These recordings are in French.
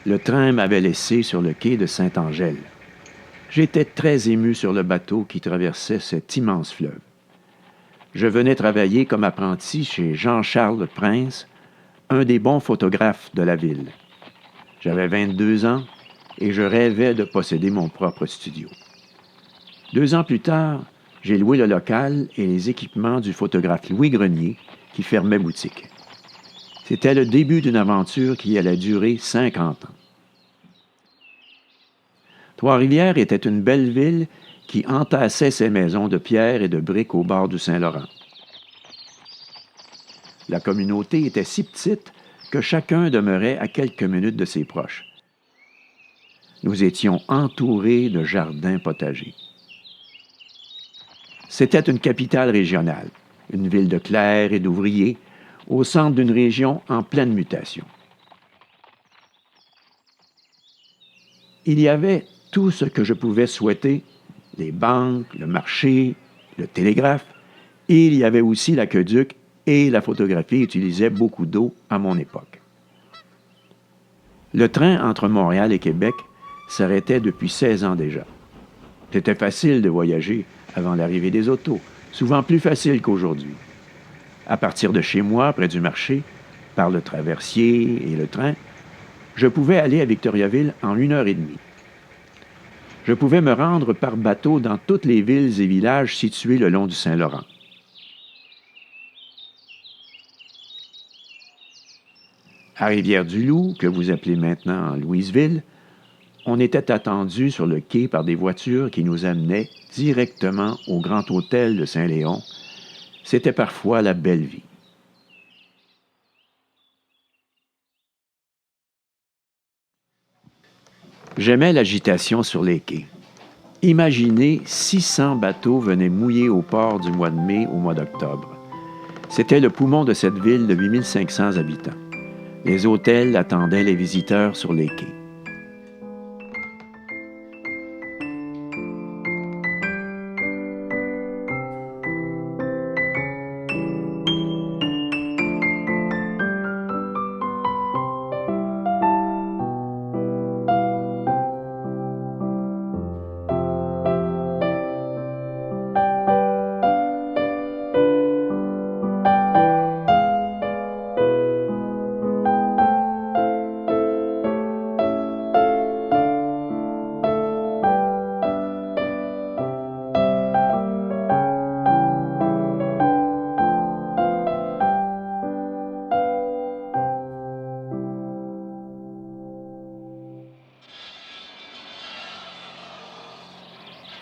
Le train m'avait laissé sur le quai de Saint-Angèle. J'étais très ému sur le bateau qui traversait cet immense fleuve. Je venais travailler comme apprenti chez Jean-Charles Prince, un des bons photographes de la ville. J'avais 22 ans et je rêvais de posséder mon propre studio. 2 ans plus tard, j'ai loué le local et les équipements du photographe Louis Grenier qui fermait boutique. C'était le début d'une aventure qui allait durer 50 ans. Trois-Rivières était une belle ville qui entassait ses maisons de pierre et de briques au bord du Saint-Laurent. La communauté était si petite que chacun demeurait à quelques minutes de ses proches. Nous étions entourés de jardins potagers. C'était une capitale régionale, une ville de clercs et d'ouvriers, au centre d'une région en pleine mutation. Il y avait tout ce que je pouvais souhaiter, les banques, le marché, le télégraphe, et il y avait aussi l'aqueduc et la photographie utilisait beaucoup d'eau à mon époque. Le train entre Montréal et Québec s'arrêtait depuis 16 ans déjà. C'était facile de voyager avant l'arrivée des autos, souvent plus facile qu'aujourd'hui. À partir de chez moi, près du marché, par le traversier et le train, je pouvais aller à Victoriaville en 1 heure et demie. Je pouvais me rendre par bateau dans toutes les villes et villages situés le long du Saint-Laurent. À Rivière-du-Loup, que vous appelez maintenant Louisville, on était attendu sur le quai par des voitures qui nous amenaient directement au Grand Hôtel de Saint-Léon. C'était parfois la belle vie. J'aimais l'agitation sur les quais. Imaginez 600 bateaux venaient mouiller au port du mois de mai au mois d'octobre. C'était le poumon de cette ville de 8500 habitants. Les hôtels attendaient les visiteurs sur les quais.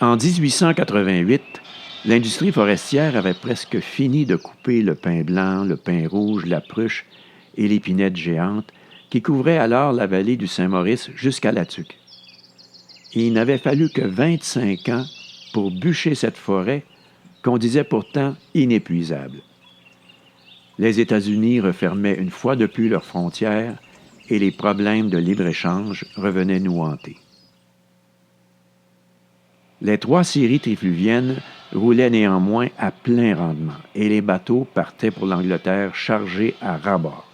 En 1888, l'industrie forestière avait presque fini de couper le pin blanc, le pin rouge, la pruche et l'épinette géante qui couvraient alors la vallée du Saint-Maurice jusqu'à la Tuque. Il n'avait fallu que 25 ans pour bûcher cette forêt qu'on disait pourtant inépuisable. Les États-Unis refermaient une fois de plus leurs frontières et les problèmes de libre-échange revenaient nous hanter. Les 3 séries trifluviennes roulaient néanmoins à plein rendement et les bateaux partaient pour l'Angleterre chargés à ras-bord.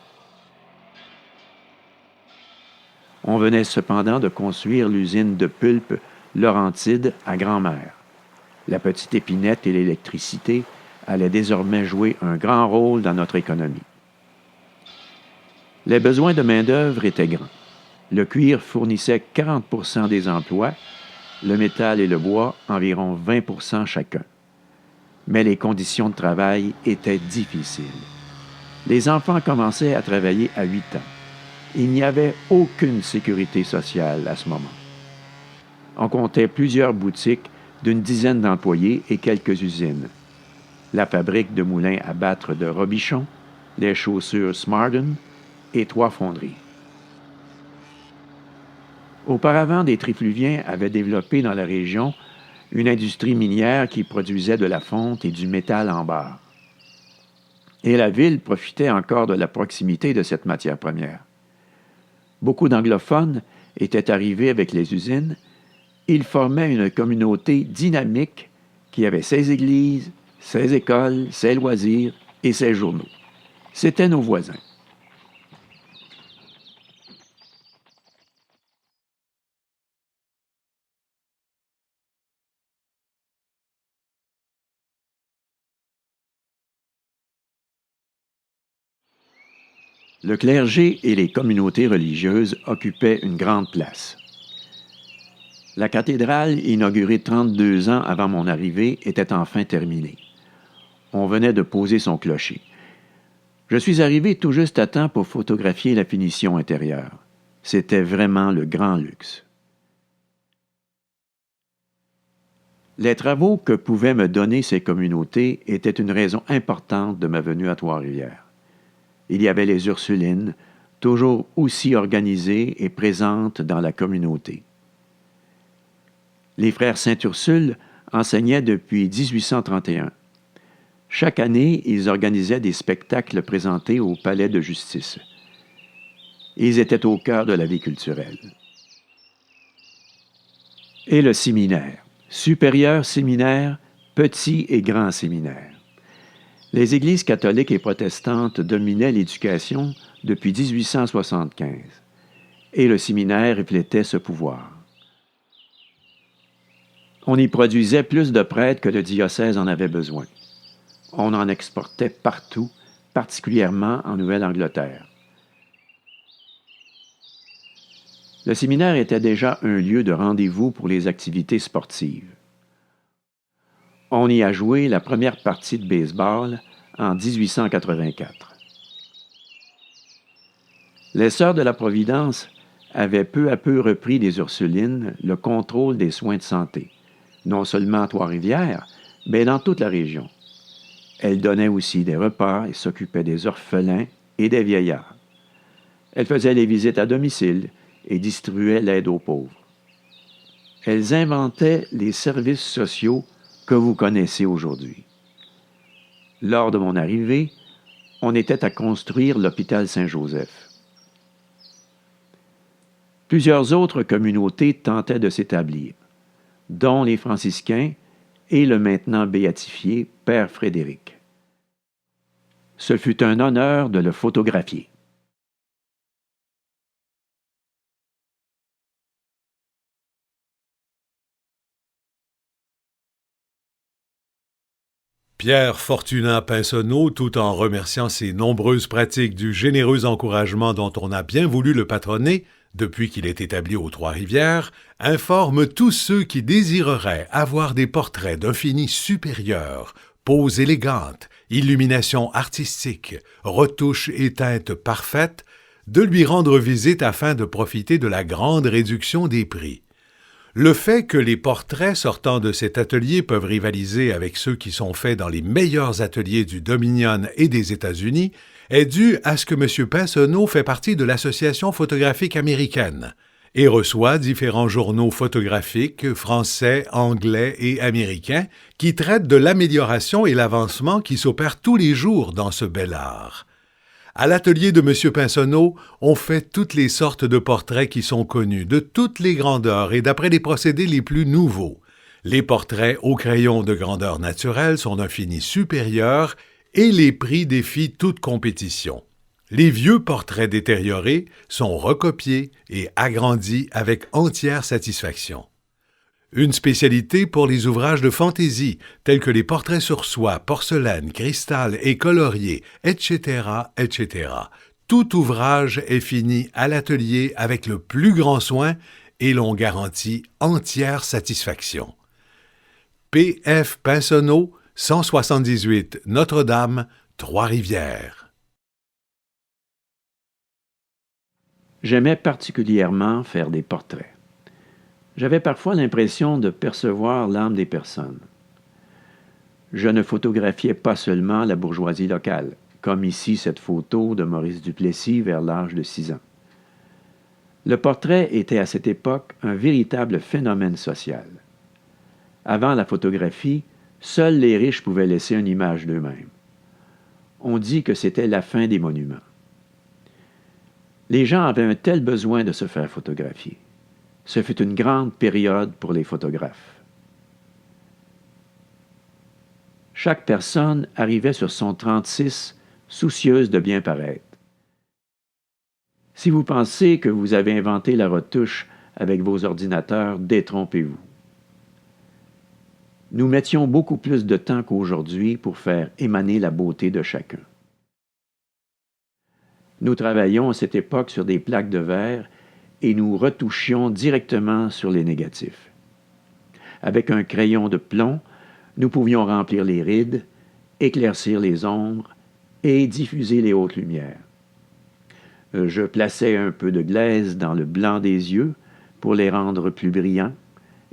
On venait cependant de construire l'usine de pulpe Laurentide à Grand-Mère. La petite épinette et l'électricité allaient désormais jouer un grand rôle dans notre économie. Les besoins de main-d'œuvre étaient grands. Le cuir fournissait 40 des emplois, le métal et le bois environ 20 chacun. Mais les conditions de travail étaient difficiles. Les enfants commençaient à travailler à 8 ans. Il n'y avait aucune sécurité sociale à ce moment. On comptait plusieurs boutiques d'une dizaine d'employés et quelques usines. La fabrique de moulins à battre de Robichon, les chaussures Smarden et 3 fonderies. Auparavant, des trifluviens avaient développé dans la région une industrie minière qui produisait de la fonte et du métal en barre. Et la ville profitait encore de la proximité de cette matière première. Beaucoup d'anglophones étaient arrivés avec les usines. Ils formaient une communauté dynamique qui avait ses églises, ses écoles, ses loisirs et ses journaux. C'étaient nos voisins. Le clergé et les communautés religieuses occupaient une grande place. La cathédrale, inaugurée 32 ans avant mon arrivée, était enfin terminée. On venait de poser son clocher. Je suis arrivé tout juste à temps pour photographier la finition intérieure. C'était vraiment le grand luxe. Les travaux que pouvaient me donner ces communautés étaient une raison importante de ma venue à Trois-Rivières. Il y avait les Ursulines, toujours aussi organisées et présentes dans la communauté. Les frères Saint-Ursule enseignaient depuis 1831. Chaque année, ils organisaient des spectacles présentés au palais de justice. Ils étaient au cœur de la vie culturelle. Et le séminaire. Supérieur séminaire, petit et grand séminaire. Les églises catholiques et protestantes dominaient l'éducation depuis 1875, et le séminaire reflétait ce pouvoir. On y produisait plus de prêtres que le diocèse en avait besoin. On en exportait partout, particulièrement en Nouvelle-Angleterre. Le séminaire était déjà un lieu de rendez-vous pour les activités sportives. On y a joué la première partie de baseball en 1884. Les Sœurs de la Providence avaient peu à peu repris des Ursulines le contrôle des soins de santé, non seulement à Trois-Rivières, mais dans toute la région. Elles donnaient aussi des repas et s'occupaient des orphelins et des vieillards. Elles faisaient les visites à domicile et distribuaient l'aide aux pauvres. Elles inventaient les services sociaux que vous connaissez aujourd'hui. Lors de mon arrivée, on était à construire l'hôpital Saint-Joseph. Plusieurs autres communautés tentaient de s'établir, dont les franciscains et le maintenant béatifié Père Frédéric. Ce fut un honneur de le photographier. Pierre Fortunat Pinsonneau, tout en remerciant ses nombreuses pratiques du généreux encouragement dont on a bien voulu le patronner depuis qu'il est établi aux Trois-Rivières, informe tous ceux qui désireraient avoir des portraits d'un fini supérieur, pose élégante, illumination artistique, retouche et teinte parfaite, de lui rendre visite afin de profiter de la grande réduction des prix. Le fait que les portraits sortant de cet atelier peuvent rivaliser avec ceux qui sont faits dans les meilleurs ateliers du Dominion et des États-Unis est dû à ce que M. Pinsonneau fait partie de l'Association photographique américaine et reçoit différents journaux photographiques français, anglais et américains qui traitent de l'amélioration et l'avancement qui s'opèrent tous les jours dans ce bel art. À l'atelier de M. Pinsonneau, on fait toutes les sortes de portraits qui sont connus, de toutes les grandeurs et d'après les procédés les plus nouveaux. Les portraits au crayon de grandeur naturelle sont d'un fini supérieur et les prix défient toute compétition. Les vieux portraits détériorés sont recopiés et agrandis avec entière satisfaction. Une spécialité pour les ouvrages de fantaisie, tels que les portraits sur soie, porcelaine, cristal et colorier, etc., etc. Tout ouvrage est fini à l'atelier avec le plus grand soin et l'on garantit entière satisfaction. P.F. Pinsonneau, 178 Notre-Dame, Trois-Rivières. J'aimais particulièrement faire des portraits. J'avais parfois l'impression de percevoir l'âme des personnes. Je ne photographiais pas seulement la bourgeoisie locale, comme ici cette photo de Maurice Duplessis vers l'âge de 6 ans. Le portrait était à cette époque un véritable phénomène social. Avant la photographie, seuls les riches pouvaient laisser une image d'eux-mêmes. On dit que c'était la fin des monuments. Les gens avaient un tel besoin de se faire photographier. Ce fut une grande période pour les photographes. Chaque personne arrivait sur son 36 soucieuse de bien paraître. Si vous pensez que vous avez inventé la retouche avec vos ordinateurs, détrompez-vous. Nous mettions beaucoup plus de temps qu'aujourd'hui pour faire émaner la beauté de chacun. Nous travaillions à cette époque sur des plaques de verre et nous retouchions directement sur les négatifs. Avec un crayon de plomb, nous pouvions remplir les rides, éclaircir les ombres et diffuser les hautes lumières. Je plaçais un peu de glaise dans le blanc des yeux pour les rendre plus brillants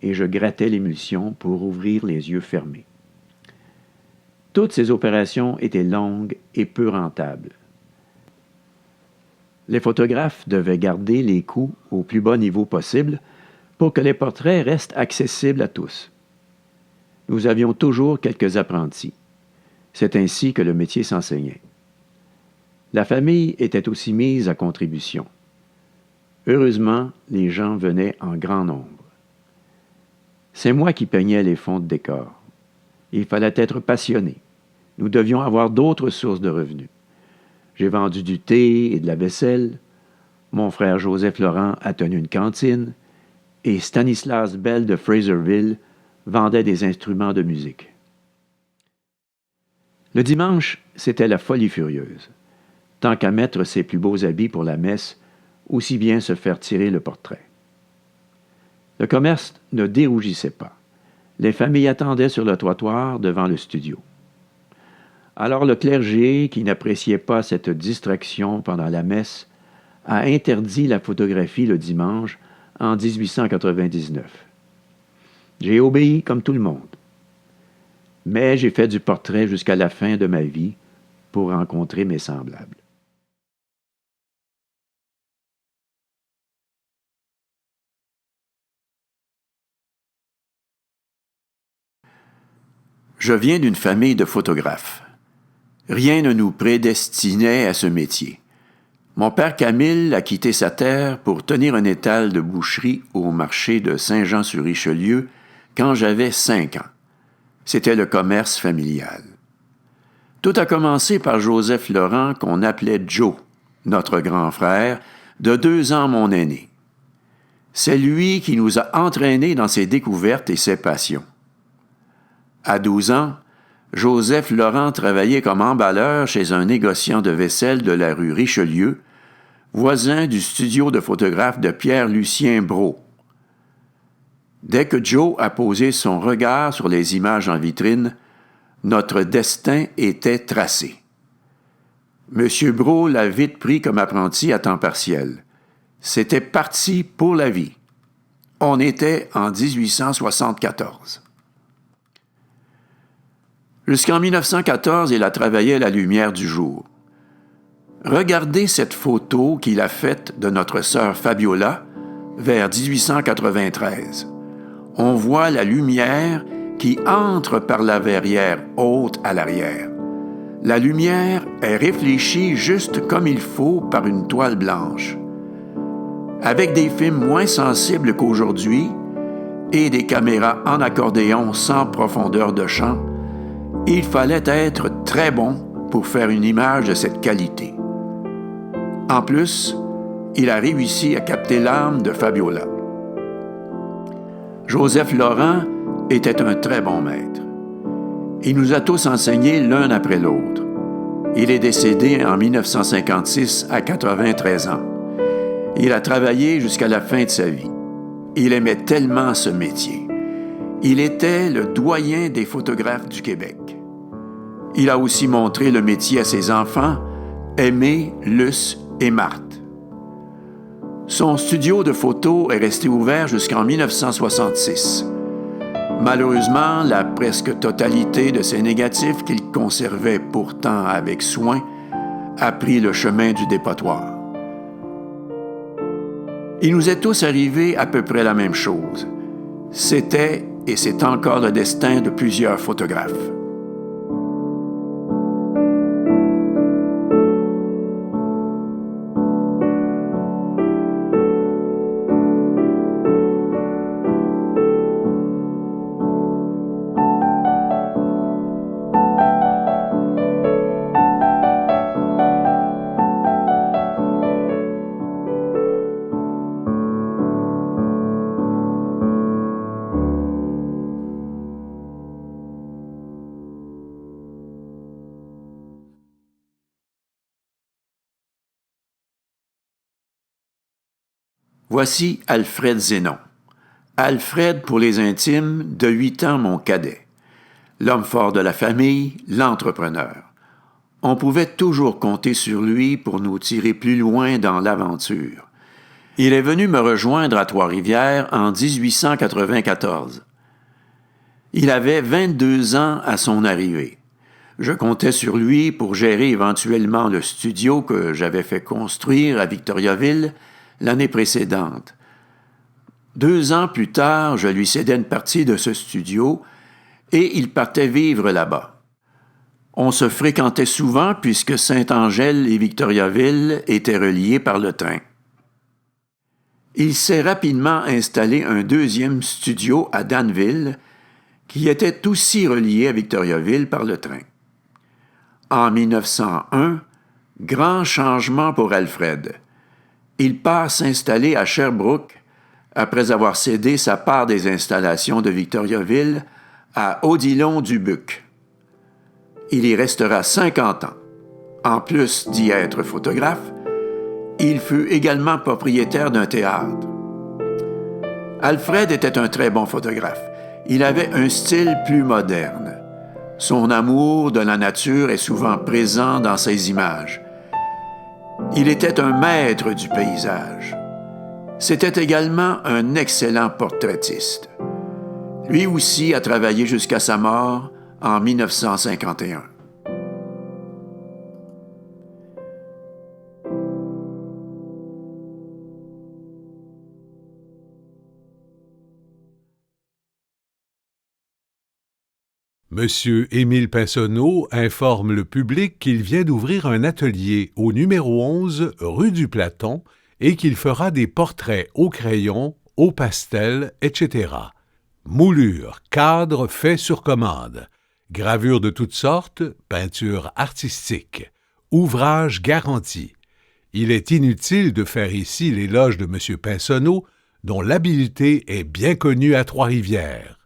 et je grattais l'émulsion pour ouvrir les yeux fermés. Toutes ces opérations étaient longues et peu rentables. Les photographes devaient garder les coûts au plus bas niveau possible pour que les portraits restent accessibles à tous. Nous avions toujours quelques apprentis. C'est ainsi que le métier s'enseignait. La famille était aussi mise à contribution. Heureusement, les gens venaient en grand nombre. C'est moi qui peignais les fonds de décor. Il fallait être passionné. Nous devions avoir d'autres sources de revenus. J'ai vendu du thé et de la vaisselle. Mon frère Joseph Laurent a tenu une cantine. Et Stanislas Bell de Fraserville vendait des instruments de musique. Le dimanche, c'était la folie furieuse. Tant qu'à mettre ses plus beaux habits pour la messe, aussi bien se faire tirer le portrait. Le commerce ne dérougissait pas. Les familles attendaient sur le trottoir devant le studio. Alors le clergé, qui n'appréciait pas cette distraction pendant la messe, a interdit la photographie le dimanche en 1899. J'ai obéi comme tout le monde. Mais j'ai fait du portrait jusqu'à la fin de ma vie pour rencontrer mes semblables. Je viens d'une famille de photographes. Rien ne nous prédestinait à ce métier. Mon père Camille a quitté sa terre pour tenir un étal de boucherie au marché de Saint-Jean-sur-Richelieu quand j'avais 5 ans. C'était le commerce familial. Tout a commencé par Joseph Laurent, qu'on appelait Joe, notre grand frère, de 2 ans mon aîné. C'est lui qui nous a entraînés dans ses découvertes et ses passions. À 12 ans, Joseph Laurent travaillait comme emballeur chez un négociant de vaisselle de la rue Richelieu, voisin du studio de photographe de Pierre-Lucien Brault. Dès que Joe a posé son regard sur les images en vitrine, notre destin était tracé. M. Brault l'a vite pris comme apprenti à temps partiel. C'était parti pour la vie. On était en 1874. Jusqu'en 1914, il a travaillé à la lumière du jour. Regardez cette photo qu'il a faite de notre sœur Fabiola vers 1893. On voit la lumière qui entre par la verrière haute à l'arrière. La lumière est réfléchie juste comme il faut par une toile blanche. Avec des films moins sensibles qu'aujourd'hui et des caméras en accordéon sans profondeur de champ, il fallait être très bon pour faire une image de cette qualité. En plus, il a réussi à capter l'âme de Fabiola. Joseph Laurent était un très bon maître. Il nous a tous enseigné l'un après l'autre. Il est décédé en 1956 à 93 ans. Il a travaillé jusqu'à la fin de sa vie. Il aimait tellement ce métier. Il était le doyen des photographes du Québec. Il a aussi montré le métier à ses enfants, Aimé, Luce et Marthe. Son studio de photos est resté ouvert jusqu'en 1966. Malheureusement, la presque totalité de ses négatifs qu'il conservait pourtant avec soin a pris le chemin du dépotoir. Il nous est tous arrivé à peu près la même chose. C'était et c'est encore le destin de plusieurs photographes. Voici Alfred Zénon. Alfred, pour les intimes, de 8 ans mon cadet. L'homme fort de la famille, l'entrepreneur. On pouvait toujours compter sur lui pour nous tirer plus loin dans l'aventure. Il est venu me rejoindre à Trois-Rivières en 1894. Il avait 22 ans à son arrivée. Je comptais sur lui pour gérer éventuellement le studio que j'avais fait construire à Victoriaville l'année précédente. 2 ans plus tard, je lui cédais une partie de ce studio et il partait vivre là-bas. On se fréquentait souvent puisque Saint-Angèle et Victoriaville étaient reliés par le train. Il s'est rapidement installé un 2e studio à Danville qui était aussi relié à Victoriaville par le train. En 1901, grand changement pour Alfred. Il part s'installer à Sherbrooke après avoir cédé sa part des installations de Victoriaville à Odilon Dubuc. Il y restera 50 ans. En plus d'y être photographe, il fut également propriétaire d'un théâtre. Alfred était un très bon photographe. Il avait un style plus moderne. Son amour de la nature est souvent présent dans ses images. Il était un maître du paysage. C'était également un excellent portraitiste. Lui aussi a travaillé jusqu'à sa mort en 1951. Monsieur Émile Pinsonneau informe le public qu'il vient d'ouvrir un atelier au numéro 11 rue du Platon et qu'il fera des portraits au crayon, au pastel, etc. Moulures, cadres faits sur commande, gravures de toutes sortes, peinture artistique, ouvrage garanti. Il est inutile de faire ici l'éloge de M. Pinsonneau, dont l'habileté est bien connue à Trois-Rivières.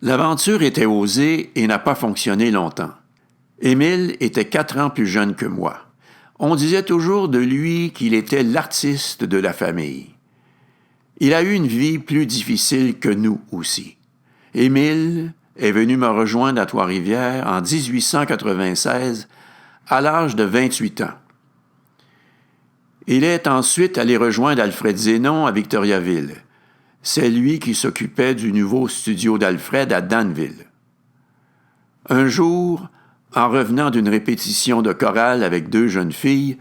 L'aventure était osée et n'a pas fonctionné longtemps. Émile était 4 ans plus jeune que moi. On disait toujours de lui qu'il était l'artiste de la famille. Il a eu une vie plus difficile que nous aussi. Émile est venu me rejoindre à Trois-Rivières en 1896 à l'âge de 28 ans. Il est ensuite allé rejoindre Alfred Zénon à Victoriaville. C'est lui qui s'occupait du nouveau studio d'Alfred à Danville. Un jour, en revenant d'une répétition de chorale avec 2 jeunes filles,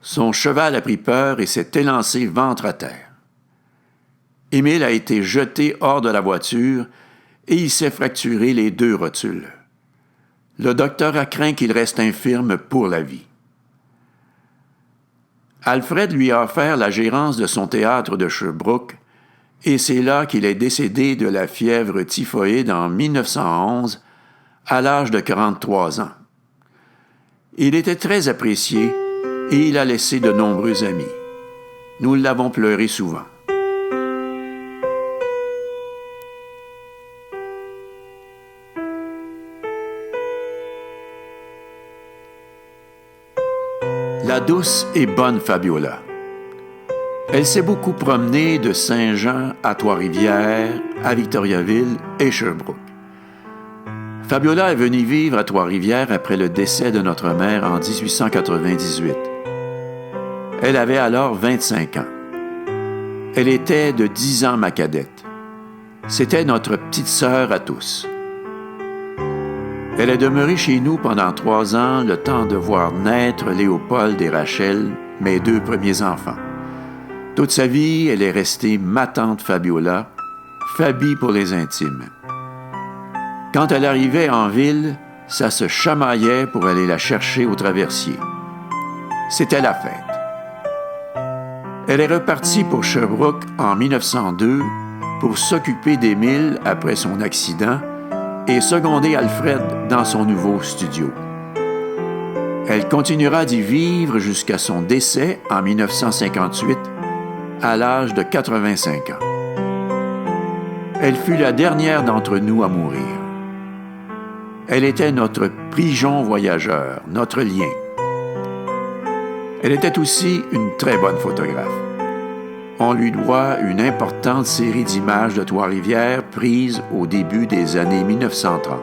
son cheval a pris peur et s'est élancé ventre à terre. Émile a été jeté hors de la voiture et il s'est fracturé les 2 rotules. Le docteur a craint qu'il reste infirme pour la vie. Alfred lui a offert la gérance de son théâtre de Sherbrooke et c'est là qu'il est décédé de la fièvre typhoïde en 1911 à l'âge de 43 ans. Il était très apprécié et il a laissé de nombreux amis. Nous l'avons pleuré souvent. La douce et bonne Fabiola. Elle s'est beaucoup promenée de Saint-Jean à Trois-Rivières, à Victoriaville et Sherbrooke. Fabiola est venue vivre à Trois-Rivières après le décès de notre mère en 1898. Elle avait alors 25 ans. Elle était de 10 ans ma cadette. C'était notre petite sœur à tous. Elle est demeurée chez nous pendant 3 ans, le temps de voir naître Léopold et Rachel, mes 2 premiers enfants. Toute sa vie, elle est restée ma tante Fabiola, Fabi pour les intimes. Quand elle arrivait en ville, ça se chamaillait pour aller la chercher au traversier. C'était la fête. Elle est repartie pour Sherbrooke en 1902 pour s'occuper d'Émile après son accident et seconder Alfred dans son nouveau studio. Elle continuera d'y vivre jusqu'à son décès en 1958 à l'âge de 85 ans. Elle fut la dernière d'entre nous à mourir. Elle était notre pigeon voyageur, notre lien. Elle était aussi une très bonne photographe. On lui doit une importante série d'images de Trois-Rivières prises au début des années 1930.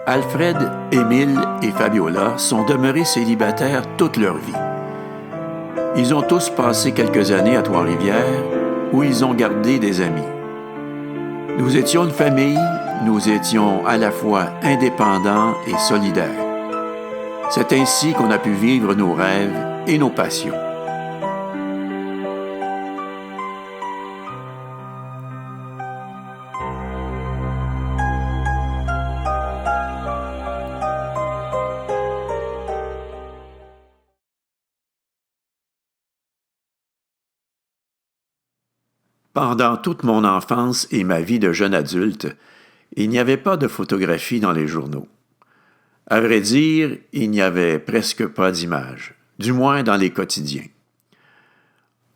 Alfred, Émile et Fabiola sont demeurés célibataires toute leur vie. Ils ont tous passé quelques années à Trois-Rivières où ils ont gardé des amis. Nous étions une famille, nous étions à la fois indépendants et solidaires. C'est ainsi qu'on a pu vivre nos rêves et nos passions. Pendant toute mon enfance et ma vie de jeune adulte, il n'y avait pas de photographie dans les journaux. À vrai dire, il n'y avait presque pas d'images, du moins dans les quotidiens.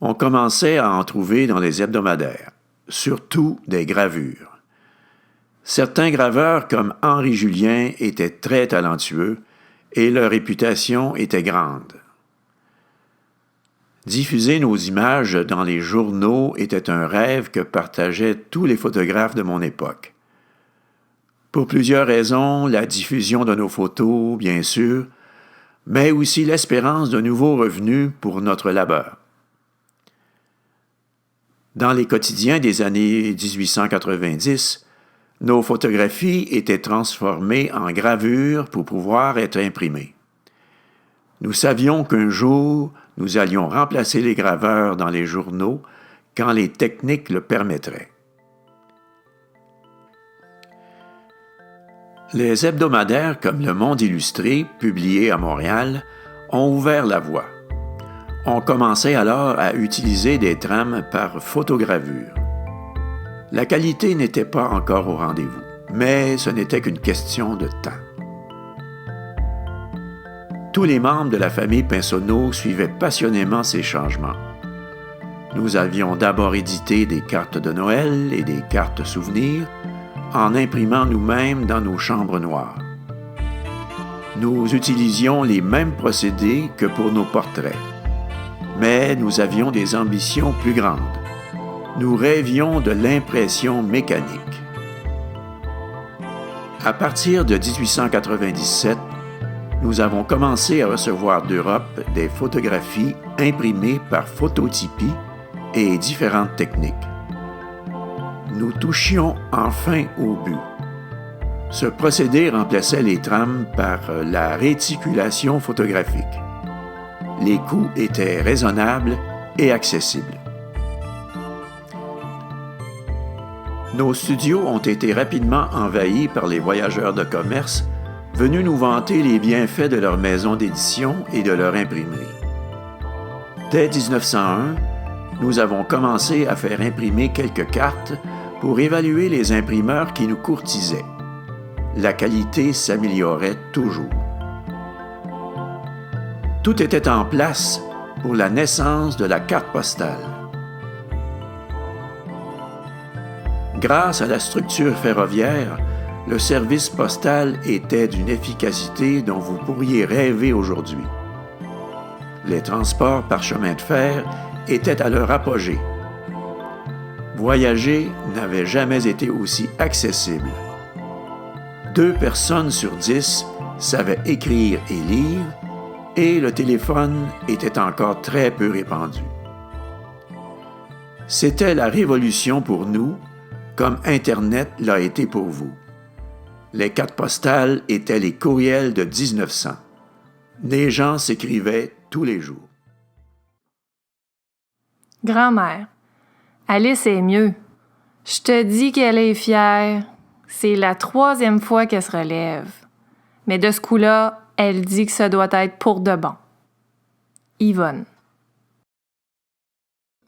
On commençait à en trouver dans les hebdomadaires, surtout des gravures. Certains graveurs comme Henri Julien étaient très talentueux et leur réputation était grande. Diffuser nos images dans les journaux était un rêve que partageaient tous les photographes de mon époque. Pour plusieurs raisons, la diffusion de nos photos, bien sûr, mais aussi l'espérance de nouveaux revenus pour notre labeur. Dans les quotidiens des années 1890, nos photographies étaient transformées en gravures pour pouvoir être imprimées. Nous savions qu'un jour, nous allions remplacer les graveurs dans les journaux quand les techniques le permettraient. Les hebdomadaires comme Le Monde illustré, publiés à Montréal, ont ouvert la voie. On commençait alors à utiliser des trames par photogravure. La qualité n'était pas encore au rendez-vous, mais ce n'était qu'une question de temps. Tous les membres de la famille Pinsonneau suivaient passionnément ces changements. Nous avions d'abord édité des cartes de Noël et des cartes souvenirs en imprimant nous-mêmes dans nos chambres noires. Nous utilisions les mêmes procédés que pour nos portraits, mais nous avions des ambitions plus grandes. Nous rêvions de l'impression mécanique. À partir de 1897, nous avons commencé à recevoir d'Europe des photographies imprimées par phototypie et différentes techniques. Nous touchions enfin au but. Ce procédé remplaçait les trames par la réticulation photographique. Les coûts étaient raisonnables et accessibles. Nos studios ont été rapidement envahis par les voyageurs de commerce venus nous vanter les bienfaits de leur maison d'édition et de leur imprimerie. Dès 1901, nous avons commencé à faire imprimer quelques cartes pour évaluer les imprimeurs qui nous courtisaient. La qualité s'améliorait toujours. Tout était en place pour la naissance de la carte postale. Grâce à la structure ferroviaire, le service postal était d'une efficacité dont vous pourriez rêver aujourd'hui. Les transports par chemin de fer étaient à leur apogée. Voyager n'avait jamais été aussi accessible. 2 personnes sur 10 savaient écrire et lire, et le téléphone était encore très peu répandu. C'était la révolution pour nous, comme Internet l'a été pour vous. Les cartes postales étaient les courriels de 1900. Les gens s'écrivaient tous les jours. Grand-mère, Alice est mieux. Je te dis qu'elle est fière. C'est la 3e fois qu'elle se relève. Mais de ce coup-là, elle dit que ça doit être pour de bon. Yvonne.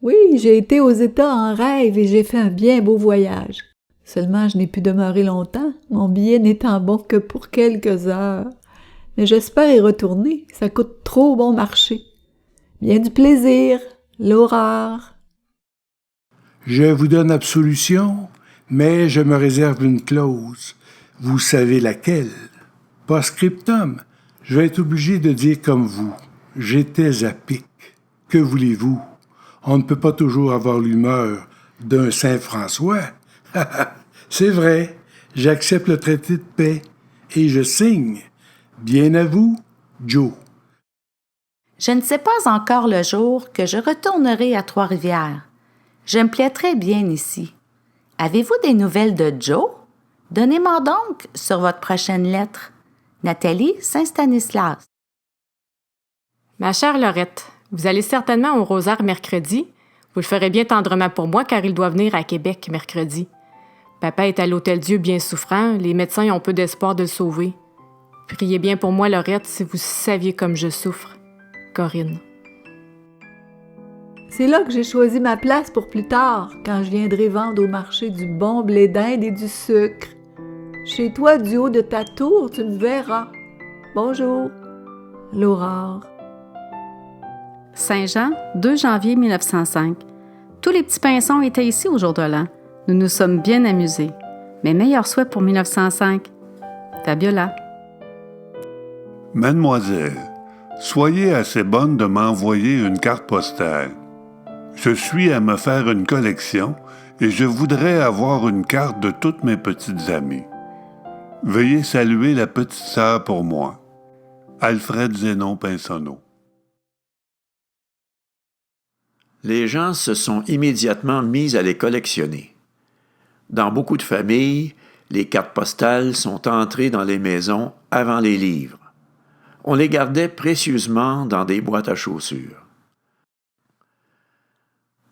Oui, j'ai été aux États en rêve et j'ai fait un bien beau voyage. Seulement, je n'ai pu demeurer longtemps, mon billet n'étant bon que pour quelques heures. Mais j'espère y retourner, ça coûte trop bon marché. Bien du plaisir, Laurard. Je vous donne absolution, mais je me réserve une clause. Vous savez laquelle? Post-scriptum, je vais être obligé de dire comme vous. J'étais à pic. Que voulez-vous? On ne peut pas toujours avoir l'humeur d'un Saint-François. C'est vrai, j'accepte le traité de paix et je signe. Bien à vous, Joe. Je ne sais pas encore le jour que je retournerai à Trois-Rivières. Je me plais très bien ici. Avez-vous des nouvelles de Joe? Donnez-moi donc sur votre prochaine lettre. Nathalie Saint-Stanislas. Ma chère Laurette, vous allez certainement au Rosaire mercredi. Vous le ferez bien tendrement pour moi car il doit venir à Québec mercredi. Papa est à l'Hôtel-Dieu bien souffrant. Les médecins ont peu d'espoir de le sauver. Priez bien pour moi, Laurette, si vous saviez comme je souffre. Corinne. C'est là que j'ai choisi ma place pour plus tard, quand je viendrai vendre au marché du bon blé d'Inde et du sucre. Chez toi, du haut de ta tour, tu me verras. Bonjour. L'Aurore. Saint-Jean, 2 janvier 1905. Tous les petits pinsons étaient ici au jour de l'an. Nous nous sommes bien amusés. Mes meilleurs souhaits pour 1905. Fabiola. Mademoiselle, soyez assez bonne de m'envoyer une carte postale. Je suis à me faire une collection et je voudrais avoir une carte de toutes mes petites amies. Veuillez saluer la petite sœur pour moi. Alfred Zénon Pinsonneau. Les gens se sont immédiatement mis à les collectionner. Dans beaucoup de familles, les cartes postales sont entrées dans les maisons avant les livres. On les gardait précieusement dans des boîtes à chaussures.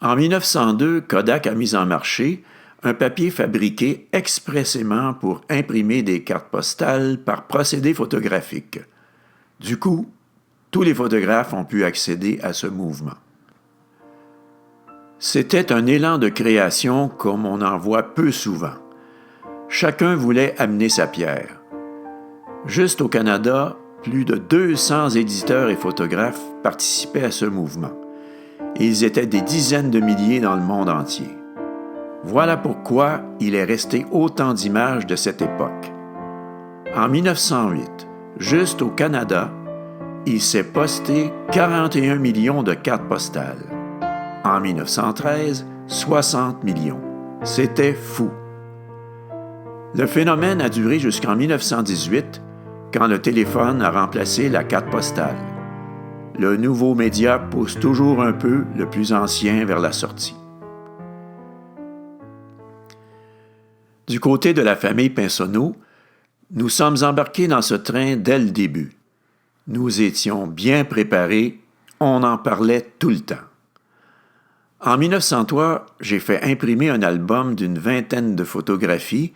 En 1902, Kodak a mis en marché un papier fabriqué expressément pour imprimer des cartes postales par procédé photographique. Du coup, tous les photographes ont pu accéder à ce mouvement. C'était un élan de création comme on en voit peu souvent. Chacun voulait amener sa pierre. Juste au Canada, plus de 200 éditeurs et photographes participaient à ce mouvement. Et ils étaient des dizaines de milliers dans le monde entier. Voilà pourquoi il est resté autant d'images de cette époque. En 1908, juste au Canada, il s'est posté 41 millions de cartes postales. En 1913, 60 millions. C'était fou. Le phénomène a duré jusqu'en 1918, quand le téléphone a remplacé la carte postale. Le nouveau média pousse toujours un peu le plus ancien vers la sortie. Du côté de la famille Pinsonneau, nous sommes embarqués dans ce train dès le début. Nous étions bien préparés, on en parlait tout le temps. En 1903, j'ai fait imprimer un album d'une vingtaine de photographies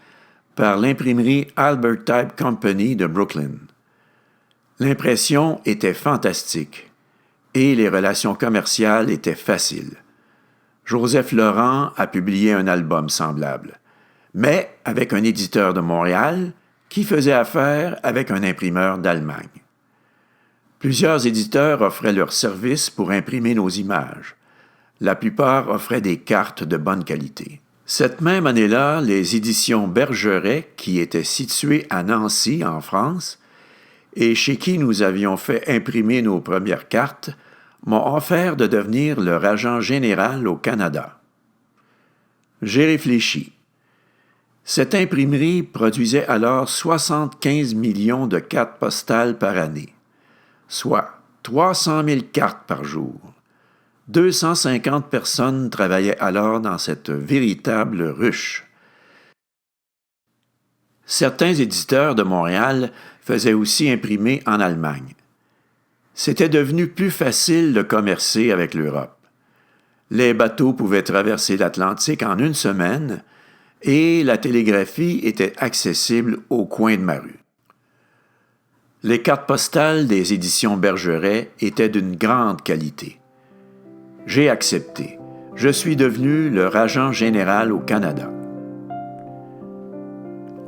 par l'imprimerie Albert Type Company de Brooklyn. L'impression était fantastique et les relations commerciales étaient faciles. Joseph Laurent a publié un album semblable, mais avec un éditeur de Montréal qui faisait affaire avec un imprimeur d'Allemagne. Plusieurs éditeurs offraient leurs services pour imprimer nos images. La plupart offraient des cartes de bonne qualité. Cette même année-là, les éditions Bergeret, qui étaient situées à Nancy, en France, et chez qui nous avions fait imprimer nos premières cartes, m'ont offert de devenir leur agent général au Canada. J'ai réfléchi. Cette imprimerie produisait alors 75 millions de cartes postales par année, soit 300 000 cartes par jour. 250 personnes travaillaient alors dans cette véritable ruche. Certains éditeurs de Montréal faisaient aussi imprimer en Allemagne. C'était devenu plus facile de commercer avec l'Europe. Les bateaux pouvaient traverser l'Atlantique en une semaine et la télégraphie était accessible au coin de ma rue. Les cartes postales des éditions Bergeret étaient d'une grande qualité. J'ai accepté. Je suis devenu leur agent général au Canada.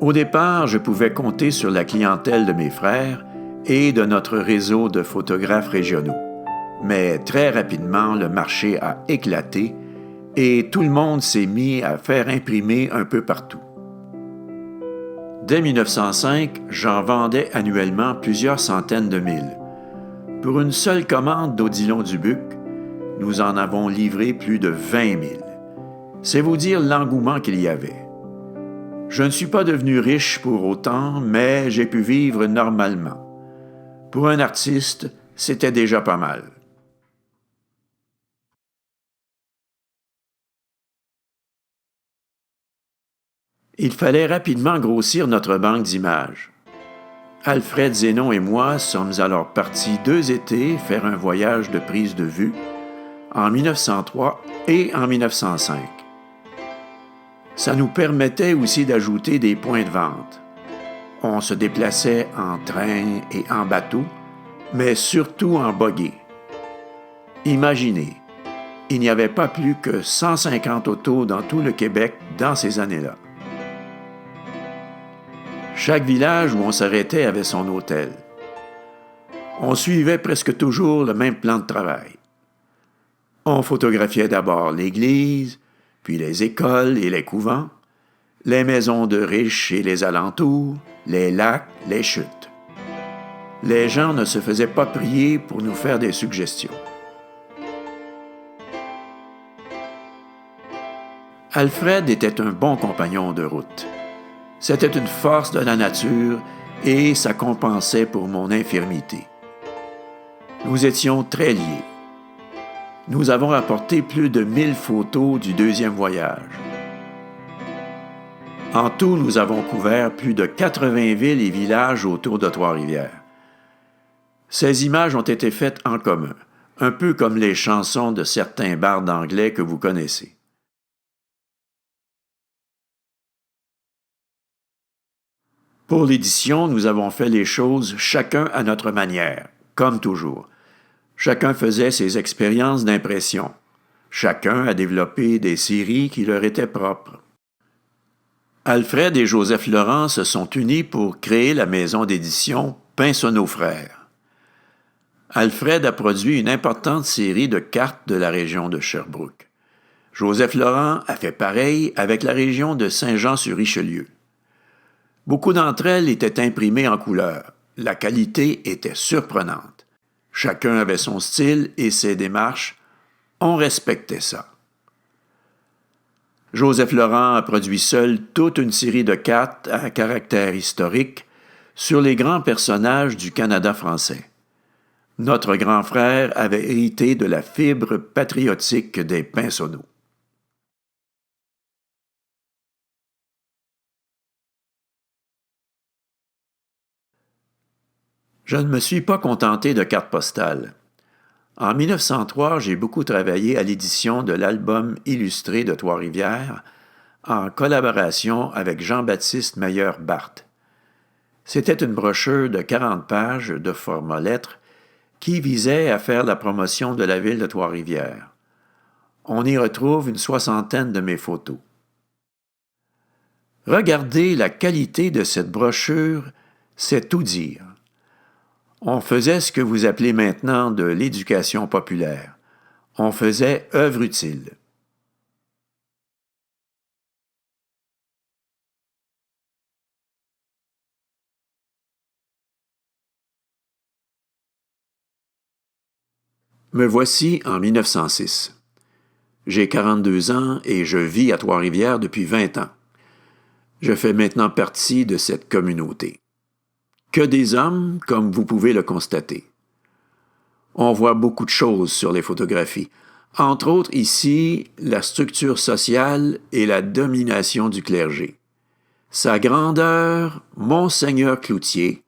Au départ, je pouvais compter sur la clientèle de mes frères et de notre réseau de photographes régionaux. Mais très rapidement, le marché a éclaté et tout le monde s'est mis à faire imprimer un peu partout. Dès 1905, j'en vendais annuellement plusieurs centaines de mille. Pour une seule commande d'Odilon Dubuc, Nous en avons livré plus de 20 000. C'est vous dire l'engouement qu'il y avait. Je ne suis pas devenu riche pour autant, mais j'ai pu vivre normalement. Pour un artiste, c'était déjà pas mal. Il fallait rapidement grossir notre banque d'images. Alfred Zénon et moi sommes alors partis 2 étés faire un voyage de prise de vue en 1903 et en 1905. Ça nous permettait aussi d'ajouter des points de vente. On se déplaçait en train et en bateau, mais surtout en buggy. Imaginez, il n'y avait pas plus que 150 autos dans tout le Québec dans ces années-là. Chaque village où on s'arrêtait avait son hôtel. On suivait presque toujours le même plan de travail. On photographiait d'abord l'église, puis les écoles et les couvents, les maisons de riches et les alentours, les lacs, les chutes. Les gens ne se faisaient pas prier pour nous faire des suggestions. Alfred était un bon compagnon de route. C'était une force de la nature et ça compensait pour mon infirmité. Nous étions très liés. Nous avons rapporté plus de 1000 photos du 2e voyage. En tout, nous avons couvert plus de 80 villes et villages autour de Trois-Rivières. Ces images ont été faites en commun, un peu comme les chansons de certains bardes anglais que vous connaissez. Pour l'édition, nous avons fait les choses chacun à notre manière, comme toujours. Chacun faisait ses expériences d'impression. Chacun a développé des séries qui leur étaient propres. Alfred et Joseph Laurent se sont unis pour créer la maison d'édition Pinsonneau Frères. Alfred a produit une importante série de cartes de la région de Sherbrooke. Joseph Laurent a fait pareil avec la région de Saint-Jean-sur-Richelieu. Beaucoup d'entre elles étaient imprimées en couleur. La qualité était surprenante. Chacun avait son style et ses démarches. On respectait ça. Joseph Laurent a produit seul toute une série de cartes à caractère historique sur les grands personnages du Canada français. Notre grand frère avait hérité de la fibre patriotique des Pinsonneaux. Je ne me suis pas contenté de cartes postales. En 1903, j'ai beaucoup travaillé à l'édition de l'album illustré de Trois-Rivières en collaboration avec Jean-Baptiste Meilleur-Barthes. C'était une brochure de 40 pages de format lettres qui visait à faire la promotion de la ville de Trois-Rivières. On y retrouve une 60aine de mes photos. Regardez la qualité de cette brochure, c'est tout dire. On faisait ce que vous appelez maintenant de l'éducation populaire. On faisait œuvre utile. Me voici en 1906. J'ai 42 ans et je vis à Trois-Rivières depuis 20 ans. Je fais maintenant partie de cette communauté. Que des hommes, comme vous pouvez le constater. On voit beaucoup de choses sur les photographies. Entre autres, ici, la structure sociale et la domination du clergé. Sa grandeur, Monseigneur Cloutier,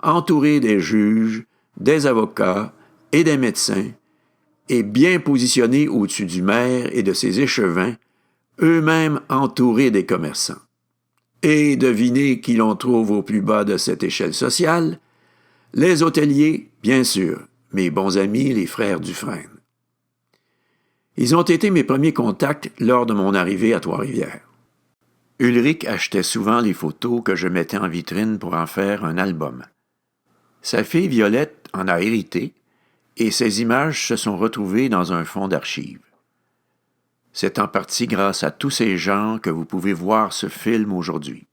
entouré des juges, des avocats et des médecins, est bien positionné au-dessus du maire et de ses échevins, eux-mêmes entourés des commerçants. Et devinez qui l'on trouve au plus bas de cette échelle sociale? Les hôteliers, bien sûr, mes bons amis, les frères Dufresne. Ils ont été mes premiers contacts lors de mon arrivée à Trois-Rivières. Ulrich achetait souvent les photos que je mettais en vitrine pour en faire un album. Sa fille Violette en a hérité et ses images se sont retrouvées dans un fonds d'archives. C'est en partie grâce à tous ces gens que vous pouvez voir ce film aujourd'hui.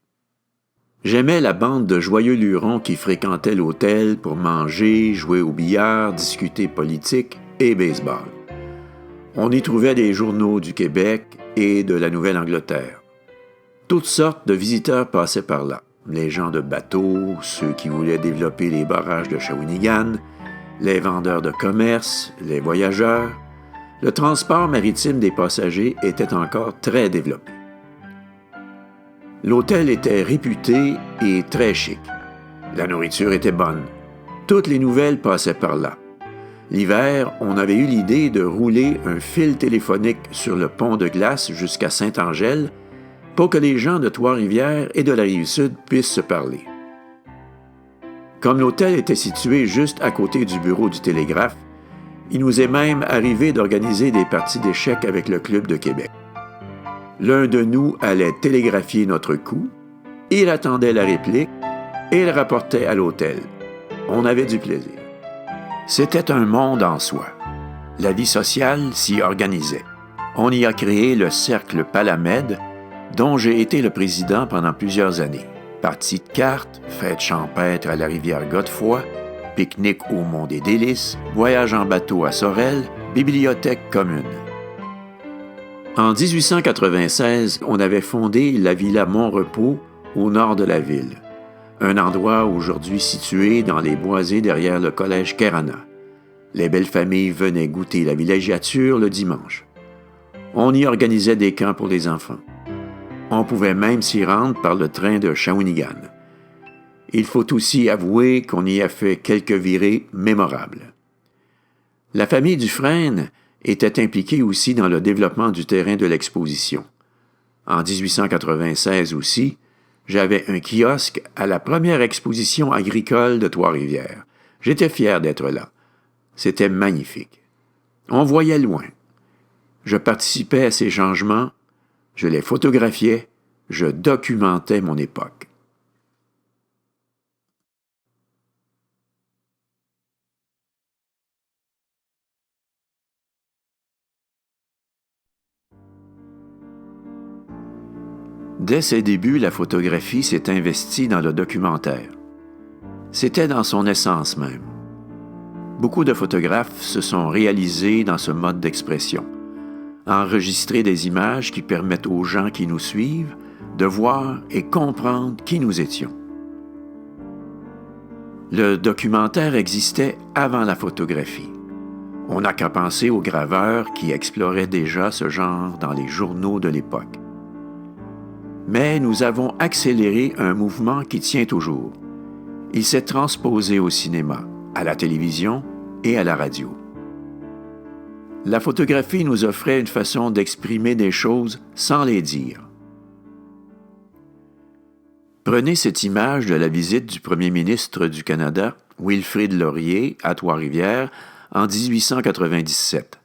J'aimais la bande de joyeux lurons qui fréquentaient l'hôtel pour manger, jouer au billard, discuter politique et baseball. On y trouvait des journaux du Québec et de la Nouvelle-Angleterre. Toutes sortes de visiteurs passaient par là. Les gens de bateaux, ceux qui voulaient développer les barrages de Shawinigan, les vendeurs de commerce, les voyageurs. Le transport maritime des passagers était encore très développé. L'hôtel était réputé et très chic. La nourriture était bonne. Toutes les nouvelles passaient par là. L'hiver, on avait eu l'idée de rouler un fil téléphonique sur le pont de glace jusqu'à Sainte-Angèle pour que les gens de Trois-Rivières et de la Rive-Sud puissent se parler. Comme l'hôtel était situé juste à côté du bureau du télégraphe, il nous est même arrivé d'organiser des parties d'échecs avec le Club de Québec. L'un de nous allait télégraphier notre coup, il attendait la réplique et le rapportait à l'hôtel. On avait du plaisir. C'était un monde en soi. La vie sociale s'y organisait. On y a créé le Cercle Palamède, dont j'ai été le président pendant plusieurs années. Parties de cartes, fêtes champêtres à la rivière Godefroy, pique-nique au Mont des Délices, voyage en bateau à Sorel, bibliothèque commune. En 1896, on avait fondé la Villa Montrepos au nord de la ville, un endroit aujourd'hui situé dans les boisés derrière le collège Kerana. Les belles familles venaient goûter la villégiature le dimanche. On y organisait des camps pour les enfants. On pouvait même s'y rendre par le train de Shawinigan. Il faut aussi avouer qu'on y a fait quelques virées mémorables. La famille Dufresne était impliquée aussi dans le développement du terrain de l'exposition. En 1896 aussi, j'avais un kiosque à la première exposition agricole de Trois-Rivières. J'étais fier d'être là. C'était magnifique. On voyait loin. Je participais à ces changements, je les photographiais, je documentais mon époque. Dès ses débuts, la photographie s'est investie dans le documentaire. C'était dans son essence même. Beaucoup de photographes se sont réalisés dans ce mode d'expression. Enregistrer des images qui permettent aux gens qui nous suivent de voir et comprendre qui nous étions. Le documentaire existait avant la photographie. On n'a qu'à penser aux graveurs qui exploraient déjà ce genre dans les journaux de l'époque. Mais nous avons accéléré un mouvement qui tient toujours. Il s'est transposé au cinéma, à la télévision et à la radio. La photographie nous offrait une façon d'exprimer des choses sans les dire. Prenez cette image de la visite du premier ministre du Canada, Wilfrid Laurier, à Trois-Rivières, en 1897.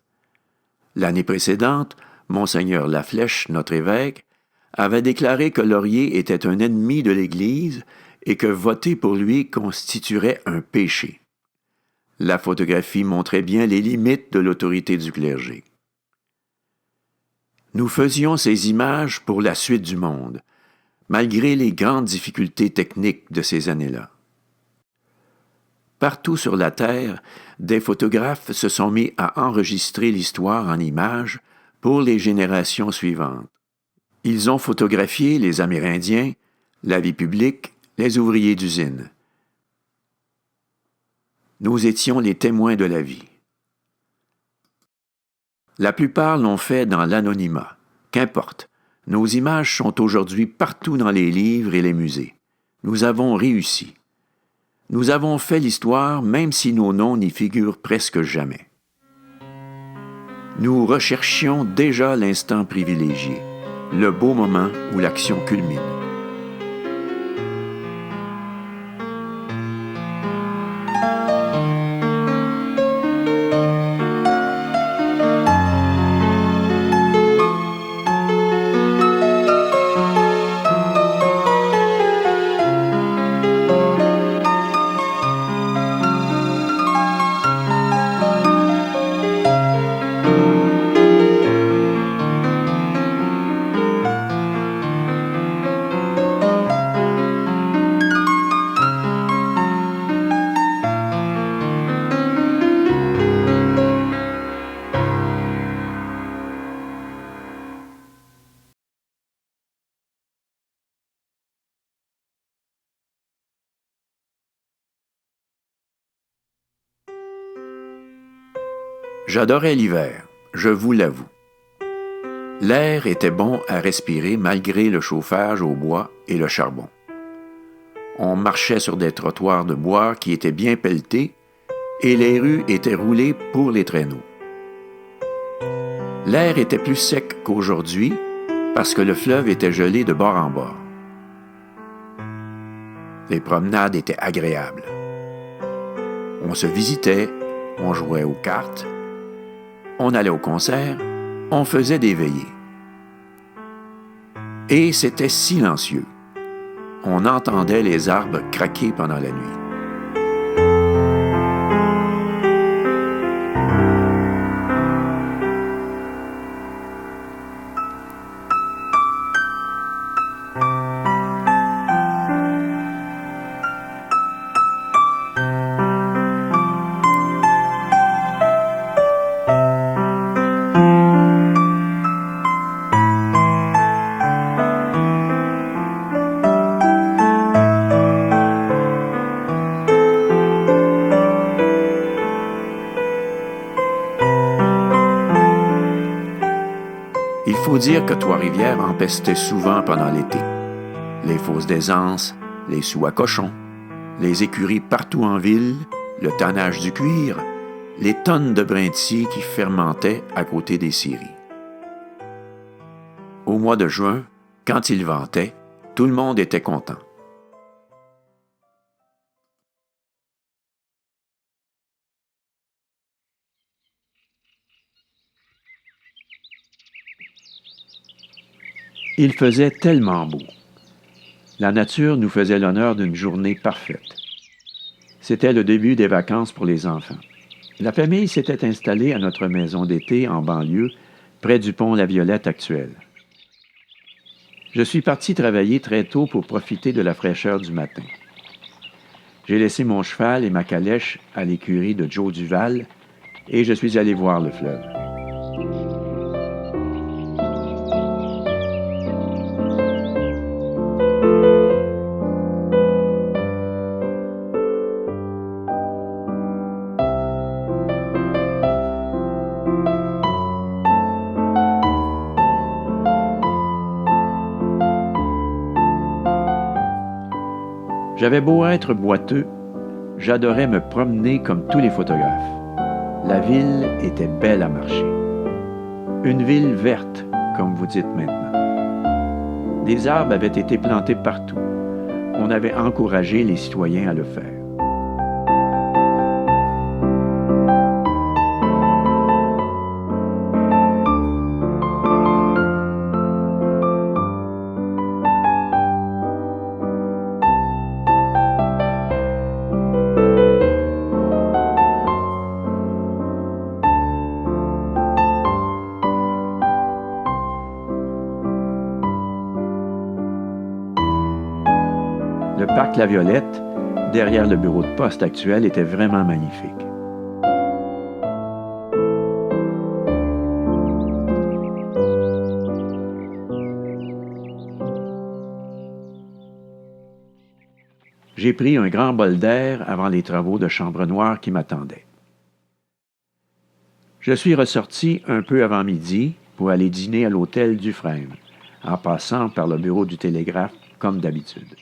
L'année précédente, Monseigneur Laflèche, notre évêque, avait déclaré que Laurier était un ennemi de l'Église et que voter pour lui constituerait un péché. La photographie montrait bien les limites de l'autorité du clergé. Nous faisions ces images pour la suite du monde, malgré les grandes difficultés techniques de ces années-là. Partout sur la Terre, des photographes se sont mis à enregistrer l'histoire en images pour les générations suivantes. Ils ont photographié les Amérindiens, la vie publique, les ouvriers d'usine. Nous étions les témoins de la vie. La plupart l'ont fait dans l'anonymat. Qu'importe, nos images sont aujourd'hui partout dans les livres et les musées. Nous avons réussi. Nous avons fait l'histoire même si nos noms n'y figurent presque jamais. Nous recherchions déjà l'instant privilégié, le beau moment où l'action culmine. J'adorais l'hiver, je vous l'avoue. L'air était bon à respirer malgré le chauffage au bois et le charbon. On marchait sur des trottoirs de bois qui étaient bien pelletés et les rues étaient roulées pour les traîneaux. L'air était plus sec qu'aujourd'hui parce que le fleuve était gelé de bord en bord. Les promenades étaient agréables. On se visitait, on jouait aux cartes, on allait au concert, on faisait des veillées. Et c'était silencieux. On entendait les arbres craquer pendant la nuit. Il faut dire que Trois-Rivières empestait souvent pendant l'été. Les fosses d'aisance, les sous à cochons, les écuries partout en ville, le tannage du cuir, les tonnes de brindilles qui fermentaient à côté des scieries. Au mois de juin, quand il ventait, tout le monde était content. Il faisait tellement beau. La nature nous faisait l'honneur d'une journée parfaite. C'était le début des vacances pour les enfants. La famille s'était installée à notre maison d'été en banlieue, près du pont La Violette actuel. Je suis parti travailler très tôt pour profiter de la fraîcheur du matin. J'ai laissé mon cheval et ma calèche à l'écurie de Joe Duval et je suis allé voir le fleuve. J'avais beau être boiteux, j'adorais me promener comme tous les photographes. La ville était belle à marcher. Une ville verte, comme vous dites maintenant. Des arbres avaient été plantés partout. On avait encouragé les citoyens à le faire. Le parc La Violette, derrière le bureau de poste actuel, était vraiment magnifique. J'ai pris un grand bol d'air avant les travaux de Chambre Noire qui m'attendaient. Je suis ressorti un peu avant midi pour aller dîner à l'hôtel Dufresne, en passant par le bureau du télégraphe comme d'habitude.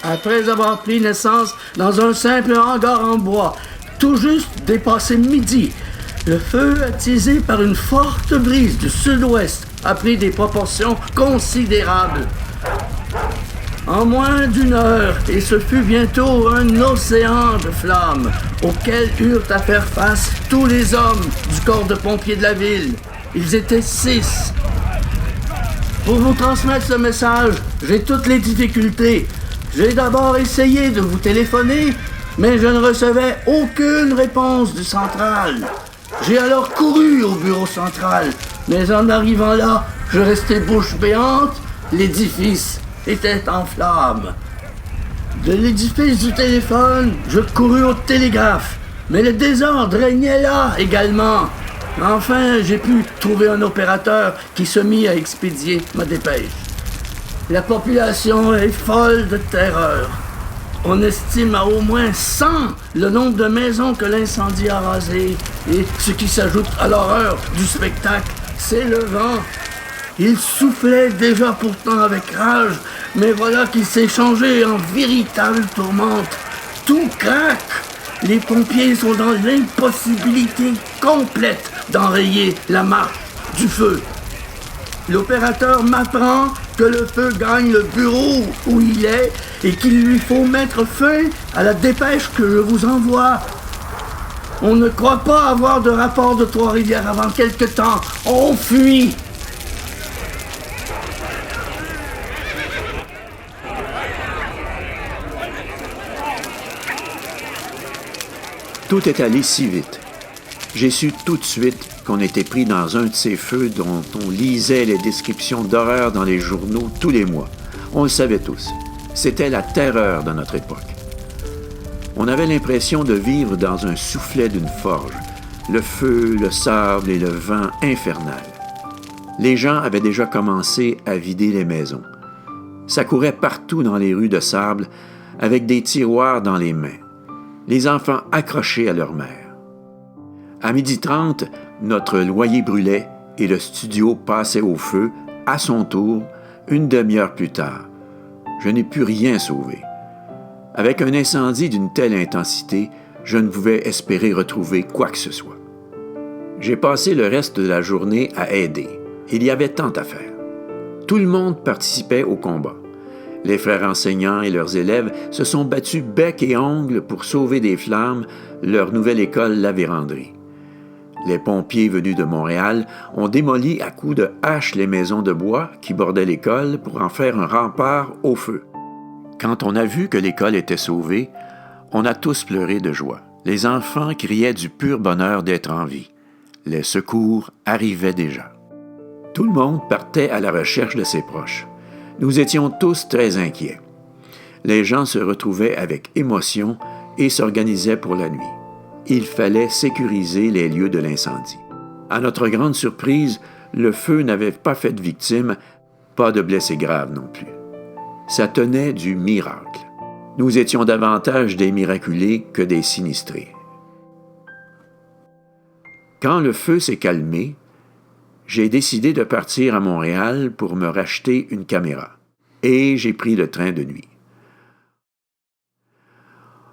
Après avoir pris naissance dans un simple hangar en bois, tout juste dépassé midi, le feu attisé par une forte brise du sud-ouest a pris des proportions considérables. En moins d'une heure, et ce fut bientôt un océan de flammes auquel eurent à faire face tous les hommes du corps de pompiers de la ville. Ils étaient 6. Pour vous transmettre ce message, j'ai toutes les difficultés. J'ai d'abord essayé de vous téléphoner, mais je ne recevais aucune réponse du central. J'ai alors couru au bureau central, Mais en arrivant là, je restais bouche béante, l'édifice était en flammes. De l'édifice du téléphone, je courus au télégraphe, mais le désordre régnait là également. Enfin, j'ai pu trouver un opérateur qui se mit à expédier ma dépêche. La population est folle de terreur. On estime à au moins 100 le nombre de maisons que l'incendie a rasées. Et ce qui s'ajoute à l'horreur du spectacle, c'est le vent. Il soufflait déjà pourtant avec rage, mais voilà qu'il s'est changé en véritable tourmente. Tout craque. Les pompiers sont dans l'impossibilité complète d'enrayer la marche du feu. L'opérateur m'apprend que le feu gagne le bureau où il est et qu'il lui faut mettre fin à la dépêche que je vous envoie. On ne croit pas avoir de rapport de Trois-Rivières avant quelque temps. On fuit. Tout est allé si vite. J'ai su tout de suite qu'on était pris dans un de ces feux dont on lisait les descriptions d'horreur dans les journaux tous les mois. On le savait tous. C'était la terreur de notre époque. On avait l'impression de vivre dans un soufflet d'une forge. Le feu, le sable et le vent infernal. Les gens avaient déjà commencé à vider les maisons. Ça courait partout dans les rues de sable avec des tiroirs dans les mains. Les enfants accrochés à leur mère. À 12h30, notre loyer brûlait et le studio passait au feu, à son tour, une demi-heure plus tard. Je n'ai pu rien sauver. Avec un incendie d'une telle intensité, je ne pouvais espérer retrouver quoi que ce soit. J'ai passé le reste de la journée à aider. Il y avait tant à faire. Tout le monde participait au combat. Les frères enseignants et leurs élèves se sont battus bec et ongles pour sauver des flammes leur nouvelle école La Vérandrie. Les pompiers venus de Montréal ont démoli à coups de hache les maisons de bois qui bordaient l'école pour en faire un rempart au feu. Quand on a vu que l'école était sauvée, on a tous pleuré de joie. Les enfants criaient du pur bonheur d'être en vie. Les secours arrivaient déjà. Tout le monde partait à la recherche de ses proches. Nous étions tous très inquiets. Les gens se retrouvaient avec émotion et s'organisaient pour la nuit. Il fallait sécuriser les lieux de l'incendie. À notre grande surprise, le feu n'avait pas fait de victimes, pas de blessés graves non plus. Ça tenait du miracle. Nous étions davantage des miraculés que des sinistrés. Quand le feu s'est calmé, j'ai décidé de partir à Montréal pour me racheter une caméra. Et j'ai pris le train de nuit.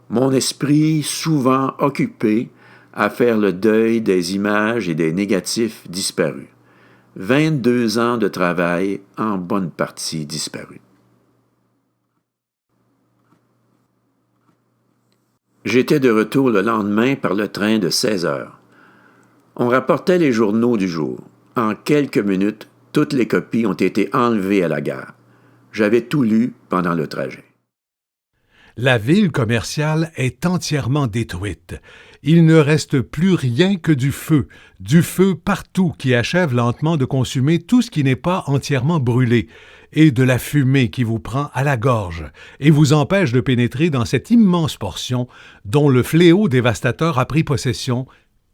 Mon esprit, souvent occupé à faire le deuil des images et des négatifs disparus. 22 ans de travail, en bonne partie disparus. J'étais de retour le lendemain par le train de 16 heures. On rapportait les journaux du jour. En quelques minutes, toutes les copies ont été enlevées à la gare. J'avais tout lu pendant le trajet. La ville commerciale est entièrement détruite. Il ne reste plus rien que du feu partout qui achève lentement de consumer tout ce qui n'est pas entièrement brûlé, et de la fumée qui vous prend à la gorge et vous empêche de pénétrer dans cette immense portion dont le fléau dévastateur a pris possession.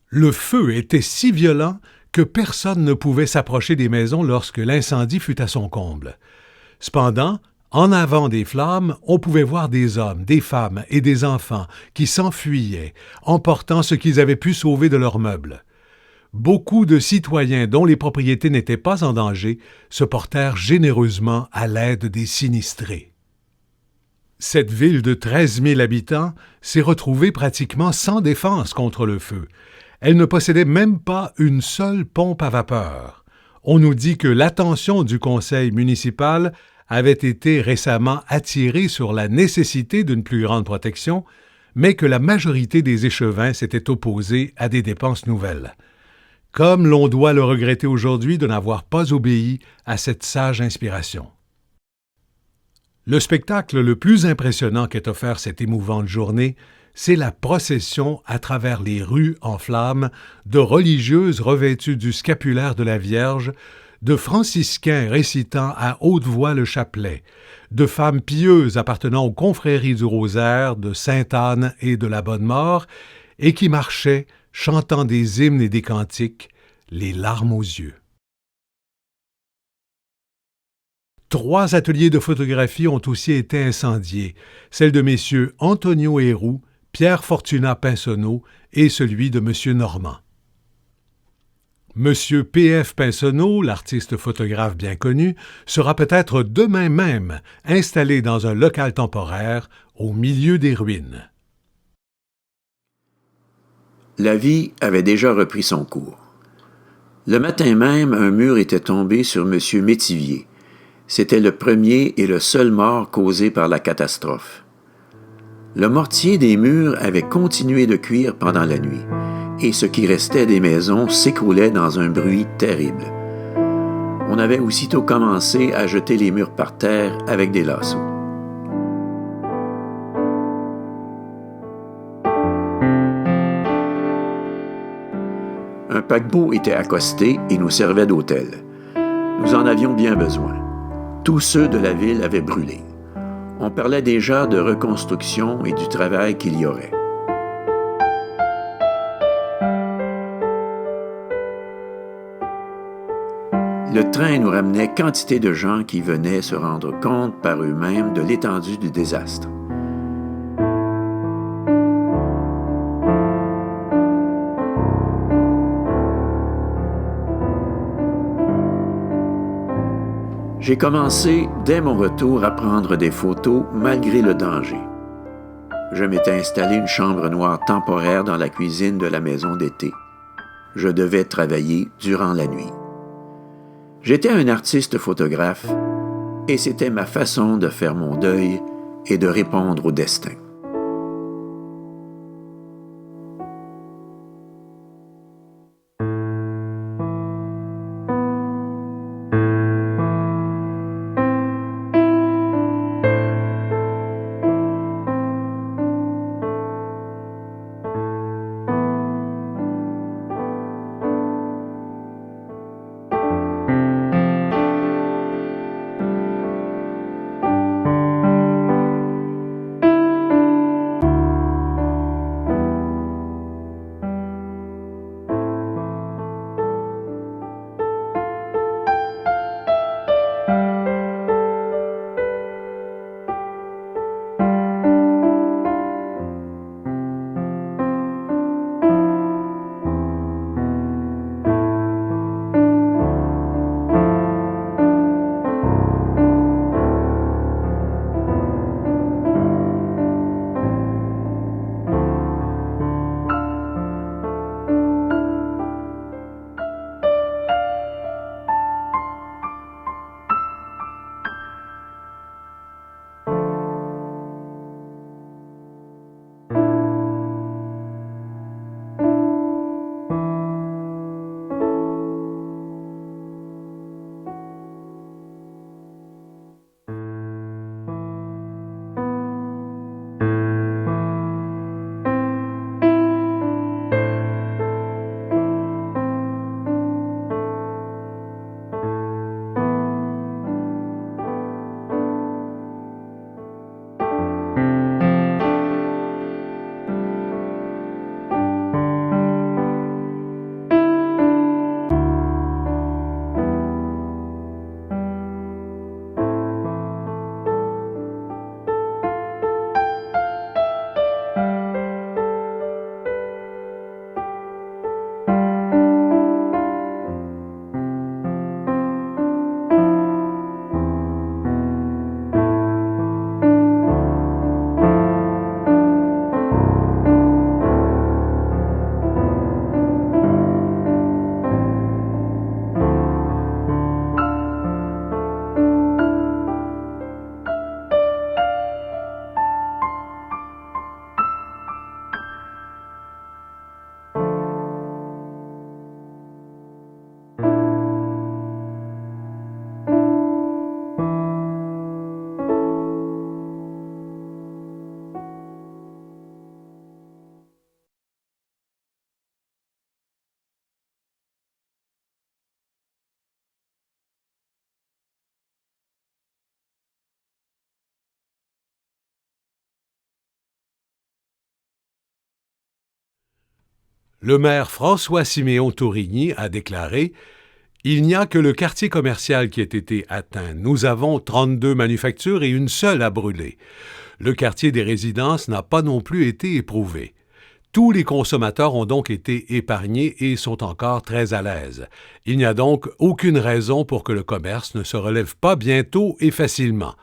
Le feu était si violent que personne ne pouvait s'approcher des maisons lorsque l'incendie fut à son comble. Cependant, en avant des flammes, on pouvait voir des hommes, des femmes et des enfants qui s'enfuyaient, emportant ce qu'ils avaient pu sauver de leurs meubles. Beaucoup de citoyens dont les propriétés n'étaient pas en danger se portèrent généreusement à l'aide des sinistrés. Cette ville de 13 000 habitants s'est retrouvée pratiquement sans défense contre le feu. Elle ne possédait même pas une seule pompe à vapeur. On nous dit que l'attention du conseil municipal avait été récemment attirée sur la nécessité d'une plus grande protection, mais que la majorité des échevins s'étaient opposés à des dépenses nouvelles. Comme l'on doit le regretter aujourd'hui de n'avoir pas obéi à cette sage inspiration. Le spectacle le plus impressionnant qu'ait offert cette émouvante journée, c'est la procession à travers les rues en flammes de religieuses revêtues du scapulaire de la Vierge, de franciscains récitant à haute voix le chapelet, de femmes pieuses appartenant aux confréries du Rosaire, de Sainte-Anne et de la Bonne-Mort, et qui marchaient, chantant des hymnes et des cantiques, les larmes aux yeux. 3 ateliers de photographie ont aussi été incendiés, celle de messieurs Antonio Héroux, Pierre Fortunat Pinsonneau et celui de M. Normand. M. P.F. Pinsonneau, l'artiste photographe bien connu, sera peut-être demain même installé dans un local temporaire au milieu des ruines. La vie avait déjà repris son cours. Le matin même, un mur était tombé sur M. Métivier. C'était le premier et le seul mort causé par la catastrophe. Le mortier des murs avait continué de cuire pendant la nuit, et ce qui restait des maisons s'écroulait dans un bruit terrible. On avait aussitôt commencé à jeter les murs par terre avec des lassos. Un paquebot était accosté et nous servait d'hôtel. Nous en avions bien besoin. Tous ceux de la ville avaient brûlé. On parlait déjà de reconstruction et du travail qu'il y aurait. Le train nous ramenait quantité de gens qui venaient se rendre compte par eux-mêmes de l'étendue du désastre. J'ai commencé, dès mon retour, à prendre des photos malgré le danger. Je m'étais installé une chambre noire temporaire dans la cuisine de la maison d'été. Je devais travailler durant la nuit. J'étais un artiste photographe et c'était ma façon de faire mon deuil et de répondre au destin. Le maire François-Siméon Tourigny a déclaré « Il n'y a que le quartier commercial qui ait été atteint. Nous avons 32 manufactures et une seule a brûlé. Le quartier des résidences n'a pas non plus été éprouvé. Tous les consommateurs ont donc été épargnés et sont encore très à l'aise. Il n'y a donc aucune raison pour que le commerce ne se relève pas bientôt et facilement.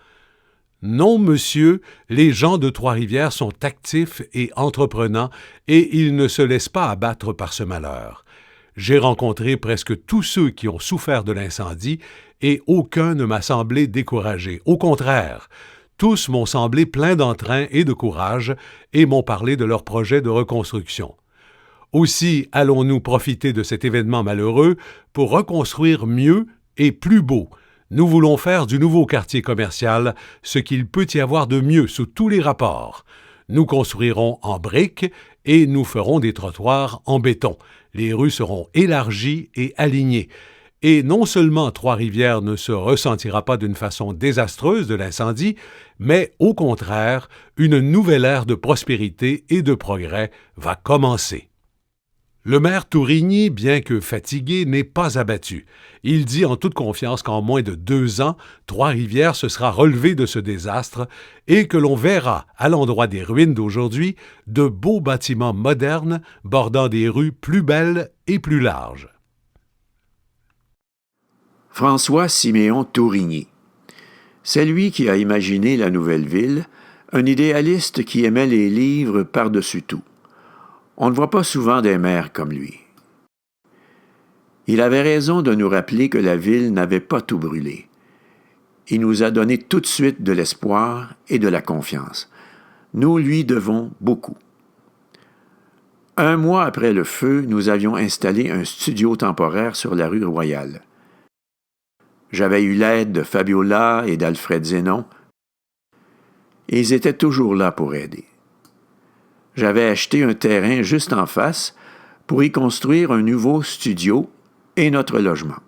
Non, monsieur, les gens de Trois-Rivières sont actifs et entreprenants et ils ne se laissent pas abattre par ce malheur. J'ai rencontré presque tous ceux qui ont souffert de l'incendie et aucun ne m'a semblé découragé. Au contraire, tous m'ont semblé pleins d'entrain et de courage et m'ont parlé de leur projet de reconstruction. Aussi allons-nous profiter de cet événement malheureux pour reconstruire mieux et plus beau. Nous voulons faire du nouveau quartier commercial ce qu'il peut y avoir de mieux sous tous les rapports. Nous construirons en briques et nous ferons des trottoirs en béton. Les rues seront élargies et alignées. Et non seulement Trois-Rivières ne se ressentira pas d'une façon désastreuse de l'incendie, mais au contraire, une nouvelle ère de prospérité et de progrès va commencer. Le maire Tourigny, bien que fatigué, n'est pas abattu. Il dit en toute confiance qu'en moins de 2 ans, Trois-Rivières se sera relevé de ce désastre et que l'on verra, à l'endroit des ruines d'aujourd'hui, de beaux bâtiments modernes bordant des rues plus belles et plus larges. François-Siméon Tourigny. C'est lui qui a imaginé la nouvelle ville, un idéaliste qui aimait les livres par-dessus tout. On ne voit pas souvent des maires comme lui. Il avait raison de nous rappeler que la ville n'avait pas tout brûlé. Il nous a donné tout de suite de l'espoir et de la confiance. Nous lui devons beaucoup. 1 mois après le feu, nous avions installé un studio temporaire sur la rue Royale. J'avais eu l'aide de Fabiola et d'Alfred Zénon, et ils étaient toujours là pour aider. J'avais acheté un terrain juste en face pour y construire un nouveau studio et notre logement.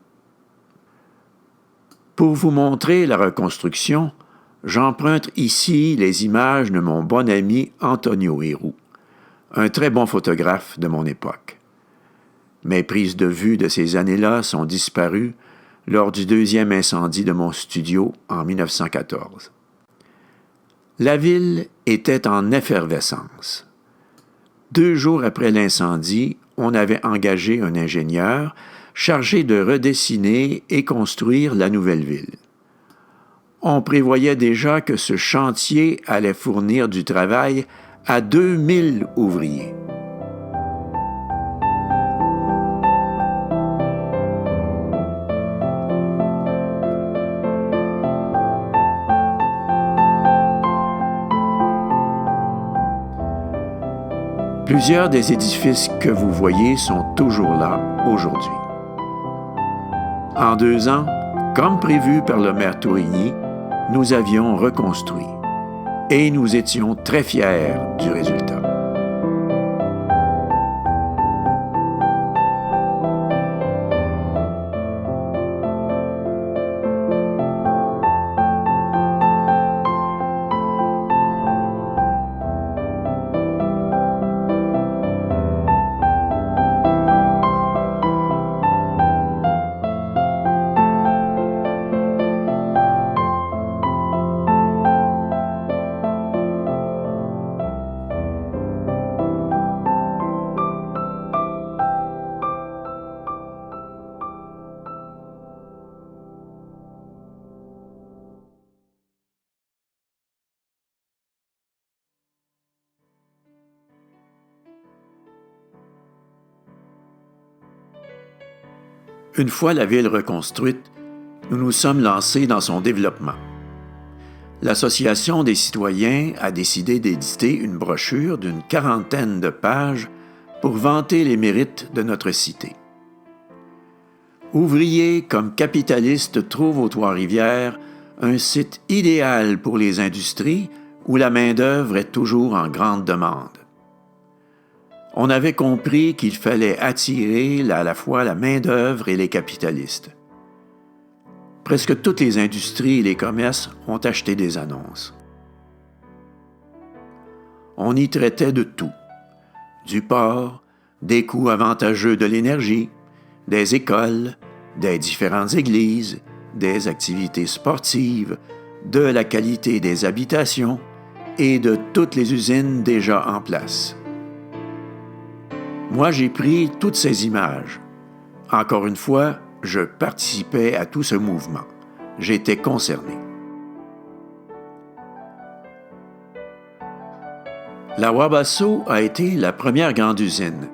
Pour vous montrer la reconstruction, j'emprunte ici les images de mon bon ami Antonio Héroux, un très bon photographe de mon époque. Mes prises de vue de ces années-là sont disparues lors du 2e incendie de mon studio en 1914. La ville était en effervescence. 2 jours après l'incendie, on avait engagé un ingénieur chargé de redessiner et construire la nouvelle ville. On prévoyait déjà que ce chantier allait fournir du travail à 2000 ouvriers. Plusieurs des édifices que vous voyez sont toujours là aujourd'hui. En 2 ans, comme prévu par le maire Tourigny, nous avions reconstruit et nous étions très fiers du résultat. Une fois la ville reconstruite, nous nous sommes lancés dans son développement. L'Association des citoyens a décidé d'éditer une brochure d'une 40aine de pages pour vanter les mérites de notre cité. Ouvriers comme capitalistes trouvent aux Trois-Rivières un site idéal pour les industries où la main-d'œuvre est toujours en grande demande. On avait compris qu'il fallait attirer à la fois la main-d'œuvre et les capitalistes. Presque toutes les industries et les commerces ont acheté des annonces. On y traitait de tout, du port, des coûts avantageux de l'énergie, des écoles, des différentes églises, des activités sportives, de la qualité des habitations et de toutes les usines déjà en place. Moi, j'ai pris toutes ces images. Encore une fois, je participais à tout ce mouvement. J'étais concerné. La Wabasso a été la première grande usine.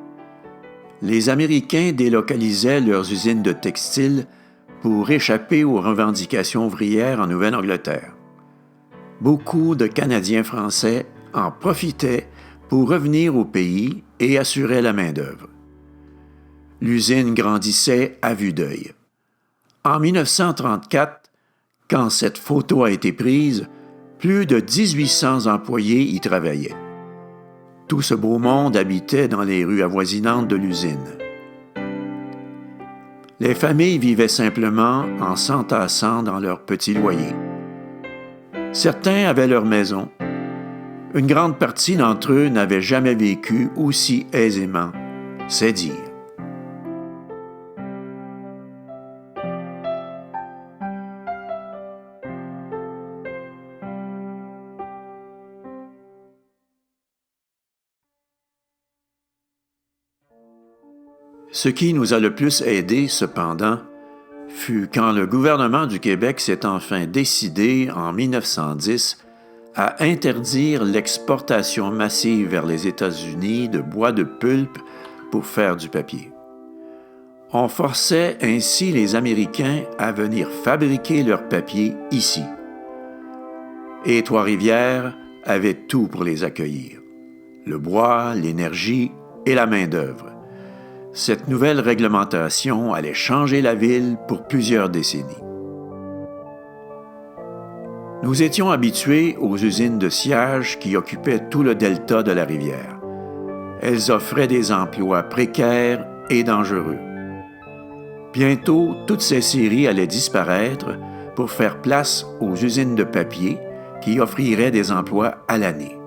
Les Américains délocalisaient leurs usines de textiles pour échapper aux revendications ouvrières en Nouvelle-Angleterre. Beaucoup de Canadiens français en profitaient pour revenir au pays et assurer la main-d'œuvre. L'usine grandissait à vue d'œil. En 1934, quand cette photo a été prise, plus de 1800 employés y travaillaient. Tout ce beau monde habitait dans les rues avoisinantes de l'usine. Les familles vivaient simplement en s'entassant dans leurs petits loyers. Certains avaient leur maison. Une grande partie d'entre eux n'avaient jamais vécu aussi aisément, c'est dire. Ce qui nous a le plus aidés, cependant, fut quand le gouvernement du Québec s'est enfin décidé, en 1910, à interdire l'exportation massive vers les États-Unis de bois de pulpe pour faire du papier. On forçait ainsi les Américains à venir fabriquer leur papier ici. Et Trois-Rivières avait tout pour les accueillir: le bois, l'énergie et la main-d'œuvre. Cette nouvelle réglementation allait changer la ville pour plusieurs décennies. Nous étions habitués aux usines de sciage qui occupaient tout le delta de la rivière. Elles offraient des emplois précaires et dangereux. Bientôt, toutes ces séries allaient disparaître pour faire place aux usines de papier qui offriraient des emplois à l'année.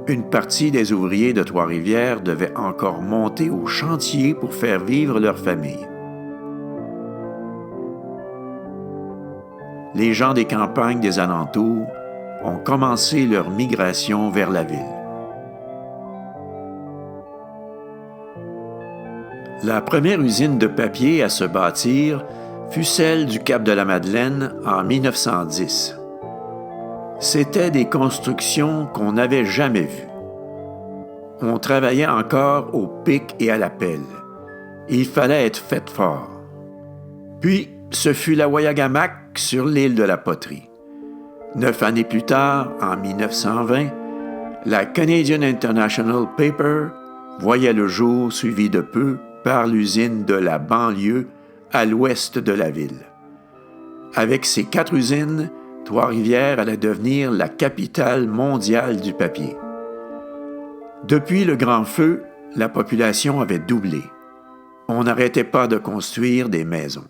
Une partie des ouvriers de Trois-Rivières devait encore monter au chantier pour faire vivre leur famille. Les gens des campagnes des alentours ont commencé leur migration vers la ville. La première usine de papier à se bâtir fut celle du Cap de la Madeleine en 1910. C'étaient des constructions qu'on n'avait jamais vues. On travaillait encore au pic et à la pelle. Il fallait être fait fort. Puis, ce fut la Wayagamack sur l'île de la Poterie. 9 années plus tard, en 1920, la Canadian International Paper voyait le jour suivi de peu par l'usine de la banlieue à l'ouest de la ville. Avec ces 4 usines, Trois-Rivières allait devenir la capitale mondiale du papier. Depuis le Grand Feu, la population avait doublé. On n'arrêtait pas de construire des maisons.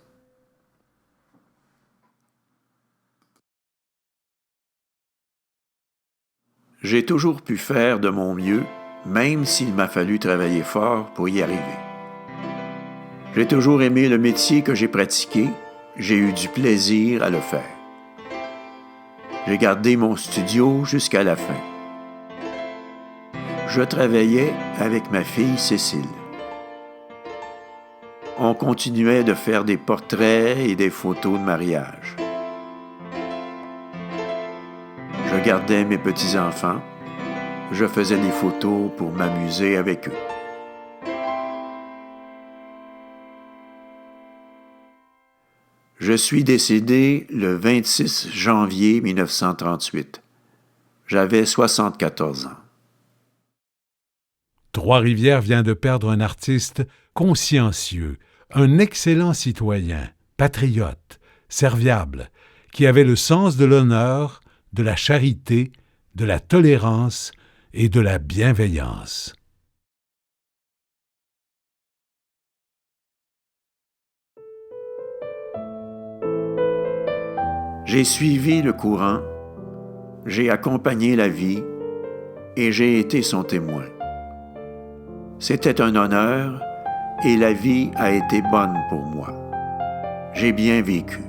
J'ai toujours pu faire de mon mieux, même s'il m'a fallu travailler fort pour y arriver. J'ai toujours aimé le métier que j'ai pratiqué, j'ai eu du plaisir à le faire. J'ai gardé mon studio jusqu'à la fin. Je travaillais avec ma fille Cécile. On continuait de faire des portraits et des photos de mariage. Je gardais mes petits-enfants. Je faisais des photos pour m'amuser avec eux. Je suis décédé le 26 janvier 1938. J'avais 74 ans. Trois-Rivières vient de perdre un artiste consciencieux, un excellent citoyen, patriote, serviable, qui avait le sens de l'honneur, de la charité, de la tolérance et de la bienveillance. J'ai suivi le courant, j'ai accompagné la vie et j'ai été son témoin. C'était un honneur et la vie a été bonne pour moi. J'ai bien vécu.